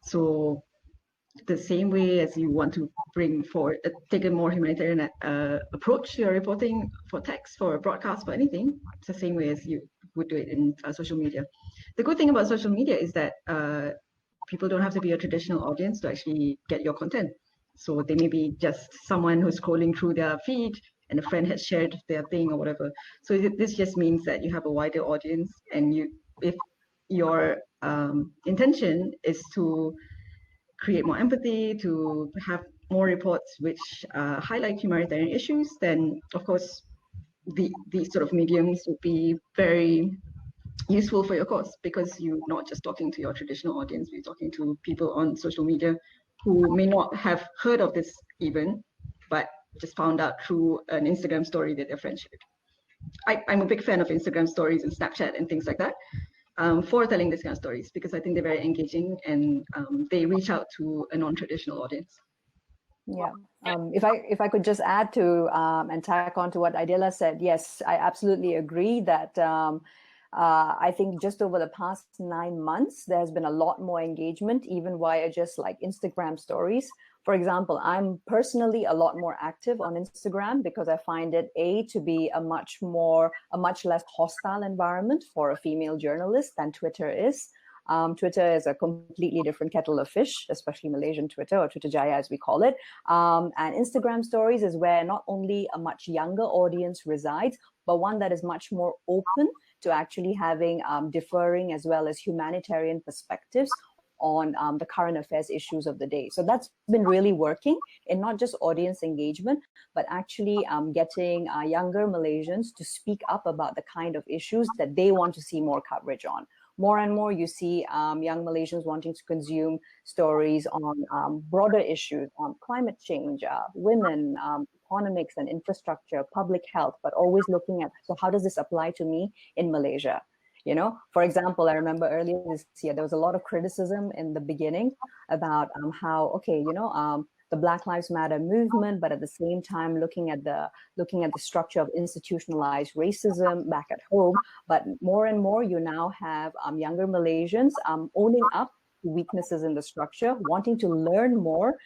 G: So the same way as you want to bring forward, take a more humanitarian approach to your reporting for text, for broadcast, for anything, it's the same way as you would do it in social media. The good thing about social media is that people don't have to be a traditional audience to actually get your content. So they may be just someone who's scrolling through their feed and a friend has shared their thing or whatever. So this just means that you have a wider audience, and if your intention is to create more empathy, to have more reports which highlight humanitarian issues, then of course these sort of mediums would be very useful for your cause, because you're not just talking to your traditional audience, you're talking to people on social media who may not have heard of this even, but just found out through an Instagram story that their friend shared. I'm a big fan of Instagram stories and Snapchat and things like that for telling this kind of stories, because I think they're very engaging and they reach out to a non-traditional audience.
I: Yeah, if I could just add to and tack on to what Adila said, yes, I absolutely agree that I think just over the past 9 months, there's been a lot more engagement, even via just like Instagram stories. For example, I'm personally a lot more active on Instagram because I find it to be a much less hostile environment for a female journalist than Twitter is. Twitter is a completely different kettle of fish, especially Malaysian Twitter, or Twitter Jaya as we call it. And Instagram stories is where not only a much younger audience resides, but one that is much more open to actually having differing as well as humanitarian perspectives on the current affairs issues of the day. So that's been really working in not just audience engagement, but actually getting younger Malaysians to speak up about the kind of issues that they want to see more coverage on. More and more you see young Malaysians wanting to consume stories on broader issues on climate change, women, economics and infrastructure, public health, but always looking at, so how does this apply to me in Malaysia? You know, for example, I remember earlier this year, there was a lot of criticism in the beginning about how, okay, you know, the Black Lives Matter movement, but at the same time looking at the structure of institutionalized racism back at home. But more and more, you now have younger Malaysians owning up weaknesses in the structure, wanting to learn more,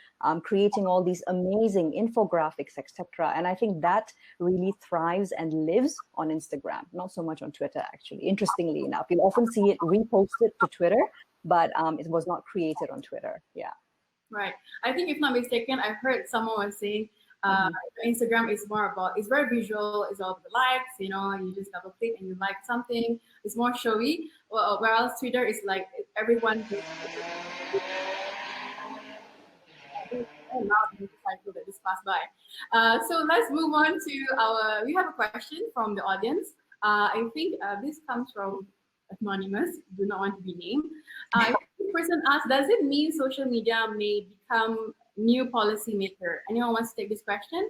I: creating all these amazing infographics, etc. And I think that really thrives and lives on Instagram, not so much on Twitter, actually. Interestingly enough, you'll often see it reposted to Twitter, but it was not created on Twitter. Yeah.
A: Right. I think, if not mistaken, I heard someone was saying Instagram is more about, it's very visual, it's all the likes, you know, you just double click and you like something, it's more showy, whereas Twitter is like everyone motorcycle that just passed by. So let's move on to we have a question from the audience. I think this comes from anonymous, do not want to be named. The person asked, does it mean social media may become new policy maker? Anyone wants to take this question?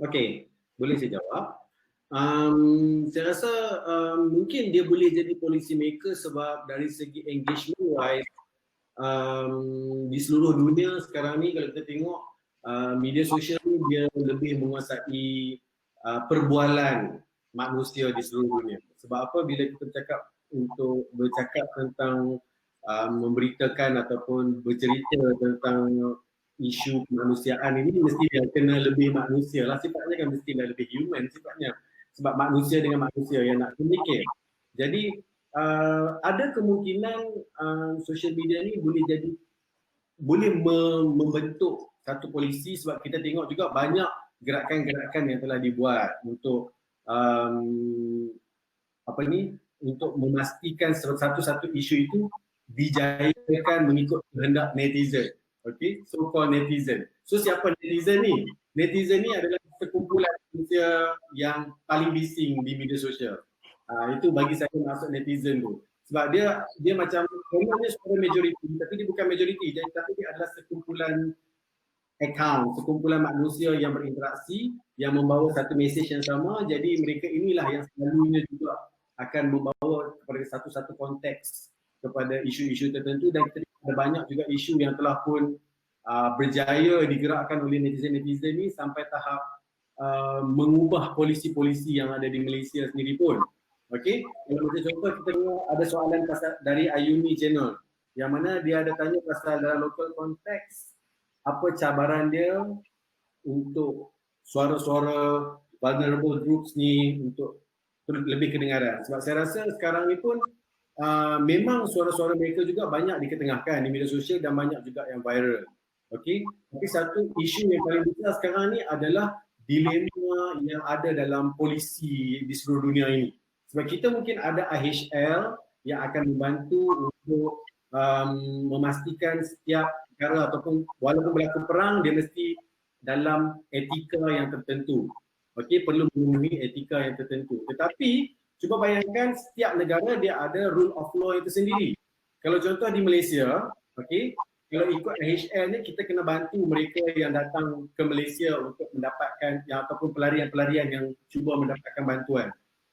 H: Okay, boleh saya jawab. Saya rasa mungkin dia boleh jadi policy maker sebab dari segi engagement wise di seluruh dunia sekarang ni, kalau kita tengok media sosial ni dia lebih menguasai perbualan manusia di seluruh dunia. Sebab apa? Bila kita bercakap tentang memberitakan ataupun bercerita tentang isu kemanusiaan ini, mesti dia kena lebih manusia lah sifatnya, kan mesti lebih human sifatnya. sebab manusia dengan manusia yang nak communicate. Jadi ada kemungkinan social media ni boleh membentuk satu polisi, sebab kita tengok juga banyak gerakan-gerakan yang telah dibuat untuk untuk memastikan satu-satu isu itu dijayakan mengikut kehendak netizen. Okay, so-called netizen. So siapa netizen ni? Netizen ni adalah sekumpulan manusia yang paling bising di media sosial. Itu bagi saya masuk netizen tu. Sebab dia macam sebenarnya suara majoriti, tapi dia bukan majoriti, tapi dia adalah sekumpulan account, sekumpulan manusia yang berinteraksi, yang membawa satu mesej yang sama. Jadi mereka inilah yang selalunya juga akan membawa kepada satu-satu konteks kepada isu-isu tertentu, dan kita ada banyak juga isu yang telah pun berjaya digerakkan oleh netizen-netizen ni sampai tahap mengubah polisi-polisi yang ada di Malaysia sendiri pun. Okey, kalau macam contoh kita tengok ada soalan pasal dari Ayuni Channel yang mana dia ada tanya pasal dalam local konteks apa cabaran dia untuk suara-suara vulnerable groups ni untuk lebih kedengaran. Sebab saya rasa sekarang ni pun memang suara-suara mereka juga banyak diketengahkan di media sosial dan banyak juga yang viral. Okey, tapi satu isu yang paling besar sekarang ni adalah dilema yang ada dalam polisi di seluruh dunia ini. Sebab kita mungkin ada IHL yang akan membantu untuk memastikan setiap perkara ataupun walaupun berlaku perang, dia mesti dalam etika yang tertentu. Okey, perlu memenuhi etika yang tertentu. Tetapi cuba bayangkan setiap negara dia ada rule of law itu sendiri. Kalau contoh di Malaysia, okey, kalau ikut IHL ni kita kena bantu mereka yang datang ke Malaysia untuk mendapatkan ataupun pelarian-pelarian yang cuba mendapatkan bantuan.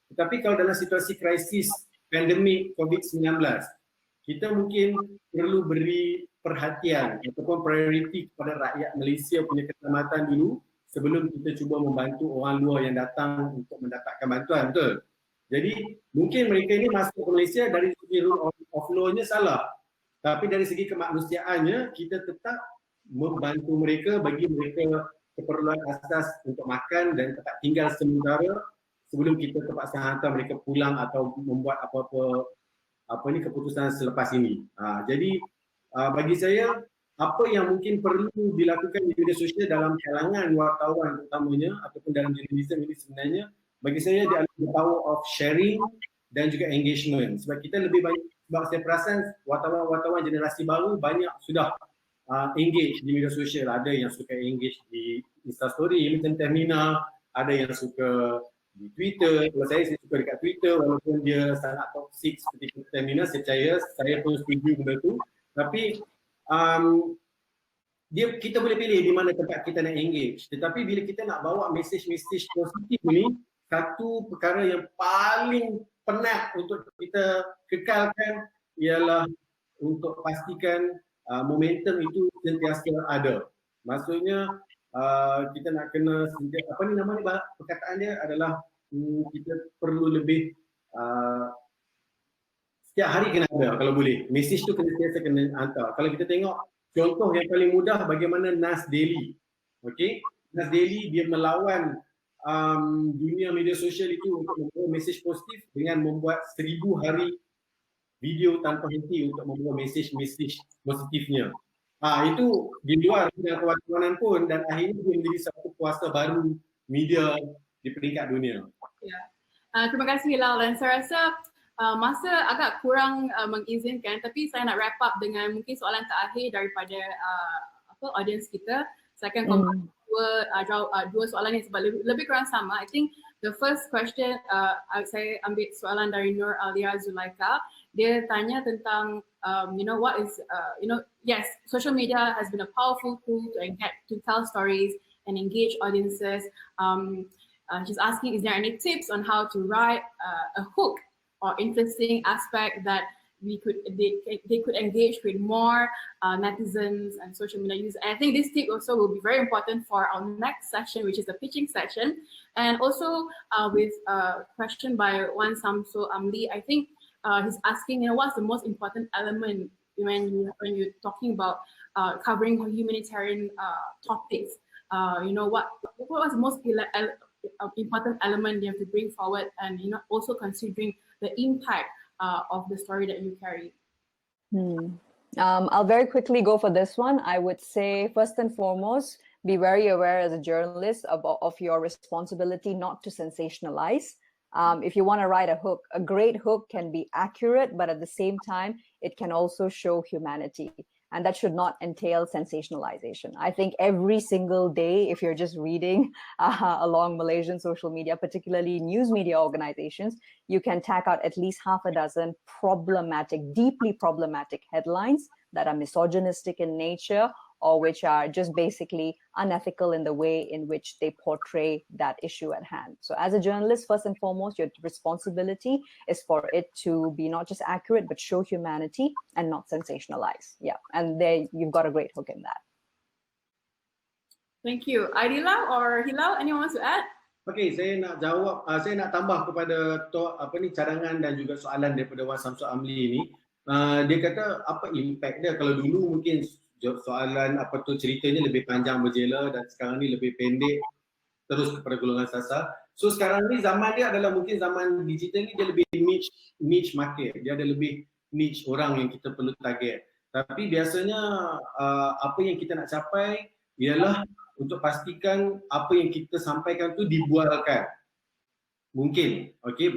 H: Tetapi kalau dalam situasi krisis pandemik COVID-19, kita mungkin perlu beri perhatian ataupun prioriti kepada rakyat Malaysia punya keselamatan dulu sebelum kita cuba membantu orang luar yang datang untuk mendapatkan bantuan, betul? Jadi mungkin mereka ini masuk ke Malaysia dari segi rule of law-nya salah. Tapi dari segi kemanusiaannya kita tetap membantu mereka, bagi mereka keperluan asas untuk makan dan tempat tinggal sementara sebelum kita terpaksa hantar mereka pulang atau membuat apa-apa keputusan selepas ini. Jadi bagi saya apa yang mungkin perlu dilakukan di media sosial dalam kalangan wartawan terutamanya ataupun dalam jurnalisme ini sebenarnya bagi saya dia adalah the power of sharing dan juga engagement. Sebab kita lebih banyak, sebab saya perasan wartawan-wartawan generasi baru banyak sudah engage di media sosial. Ada yang suka engage di Instastory macam Femina, ada yang suka di Twitter. Kalau saya suka dekat Twitter walaupun dia sangat toxic seperti Femina, saya percaya, saya pun setuju benda tu. Tapi kita boleh pilih di mana tempat kita nak engage. Tetapi bila kita nak bawa mesej-mesej positif ni, satu perkara yang paling penat untuk kita kekalkan ialah untuk pastikan momentum itu sentiasa ada. Maksudnya kita nak kena, apa ni nama ni perkataan dia adalah kita perlu lebih setiap hari kena ada kalau boleh. Mesej tu sentiasa kena hantar. Kalau kita tengok contoh yang paling mudah bagaimana Nas Daily. Okey, Nas Daily dia melawan dunia media sosial itu untuk membawa mesej positif dengan membuat 1000 hari video tanpa henti untuk membawa mesej-mesej positifnya. Itu di luar bidang kewarganegaraan pun dan akhirnya dia menjadi satu kuasa baru media di peringkat dunia.
A: Ya. Terima kasih Hilal, dan saya rasa masa agak kurang mengizinkan, tapi saya nak wrap up dengan mungkin soalan terakhir daripada audience kita. Saya akan combine dua soalan yang sebab lebih kurang sama. I think the first question, saya ambil soalan dari Nur Alia Zulaika. Dia tanya tentang what is yes, social media has been a powerful tool to tell stories and engage audiences. She's asking, is there any tips on how to write a hook or interesting aspect that they could engage with more netizens and social media users? And I think this tip also will be very important for our next session, which is the pitching section. And also with a question by Wan Samso Amli, I think he's asking, what's the most important element when you're talking about covering humanitarian topics? What was the most important element you have to bring forward, and also considering the impact of the story that you carry?
I: I'll very quickly go for this one. I would say, first and foremost, be very aware as a journalist of your responsibility not to sensationalize. If you want to write a hook, a great hook can be accurate, but at the same time, it can also show humanity. And that should not entail sensationalization. I think every single day, if you're just reading along Malaysian social media, particularly news media organizations, you can tack out at least half a dozen problematic, deeply problematic headlines that are misogynistic in nature, or which are just basically unethical in the way in which they portray that issue at hand. So as a journalist, first and foremost, your responsibility is for it to be not just accurate, but show humanity and not sensationalize. Yeah, and there you've got a great hook in that.
A: Thank you. Adila or Hilal, anyone wants to add?
H: Okay, saya nak jawab, saya nak tambah kepada cadangan dan juga soalan daripada Wan Samsul Amli ni. Dia kata apa impact dia kalau dulu mungkin soalan ceritanya lebih panjang berjela dan sekarang ni lebih pendek terus kepada golongan sasar. So sekarang ni zaman dia adalah mungkin zaman digital ni dia lebih niche market. Dia ada lebih niche orang yang kita perlu target. Tapi biasanya apa yang kita nak capai ialah untuk pastikan apa yang kita sampaikan tu dibualkan. Mungkin, okey,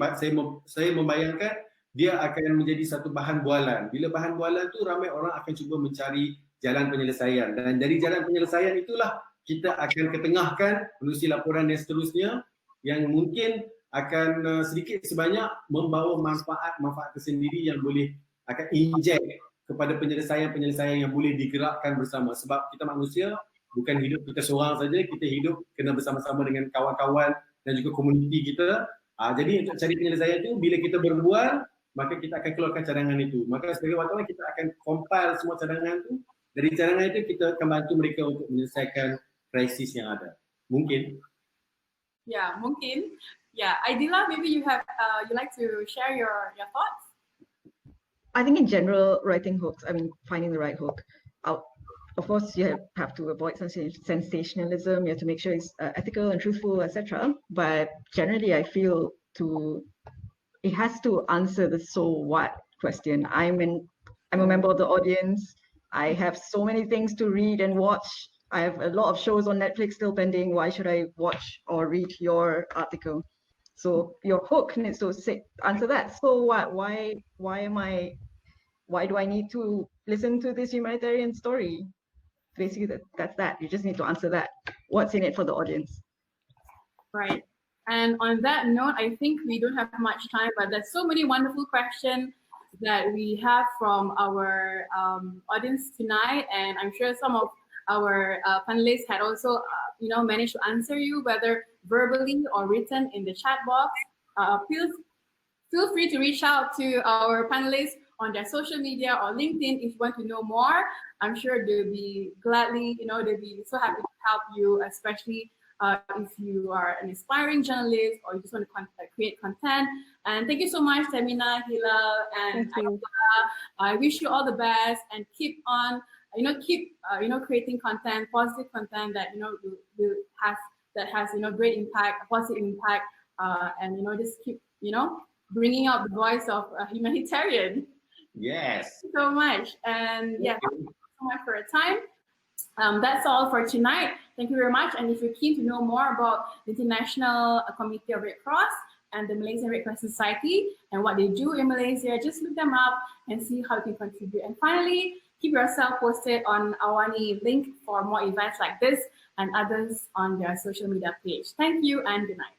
H: saya membayangkan dia akan menjadi satu bahan bualan. Bila bahan bualan tu ramai orang akan cuba mencari jalan penyelesaian, dan dari jalan penyelesaian itulah kita akan ketengahkan menerusi laporan dan seterusnya yang mungkin akan sedikit sebanyak membawa manfaat tersendiri yang boleh akan inject kepada penyelesaian-penyelesaian yang boleh digerakkan bersama. Sebab kita manusia bukan hidup kita seorang saja, kita hidup kena bersama-sama dengan kawan-kawan dan juga komuniti kita. Jadi untuk cari penyelesaian itu, bila kita berbual, maka kita akan keluarkan cadangan itu. Maka sebagai wartawan kita akan compile semua cadangan itu. Dari cadangan itu kita akan bantu mereka untuk menyelesaikan krisis yang ada. Mungkin.
A: Ya, mungkin. Yeah, Adila, maybe you like to share your thoughts?
G: I think in general, writing hooks, finding the right hook, of course, you have to avoid sensationalism. You have to make sure it's ethical and truthful, etc. But generally, I feel it has to answer the so what question. I'm a member of the audience. I have so many things to read and watch. I have a lot of shows on Netflix still pending. Why should I watch or read your article? So your hook needs to answer that. So what? Why do I need to listen to this humanitarian story? Basically, that's that. You just need to answer that. What's in it for the audience?
A: Right. And on that note, I think we don't have much time, but there's so many wonderful questions that we have from our audience tonight, and I'm sure some of our panelists had also managed to answer you, whether verbally or written in the chat box. Feel free to reach out to our panelists on their social media or LinkedIn if you want to know more. I'm sure they'll be gladly, they'll be so happy to help you, especially if you are an aspiring journalist or you just want to create content. And thank you so much, Femina, Hilal, and I wish you all the best, and keep on, creating content, positive content that has great impact, positive impact, and just keep bringing out the voice of humanitarian.
H: Yes.
A: Thank you so much, and thank you so much for your time. That's all for tonight. Thank you very much. And if you're keen to know more about the International Committee of Red Cross and the Malaysian Red Crescent Society and what they do in Malaysia, just look them up and see how you can contribute. And finally, keep yourself posted on Awani link for more events like this and others on their social media page. Thank you and good night.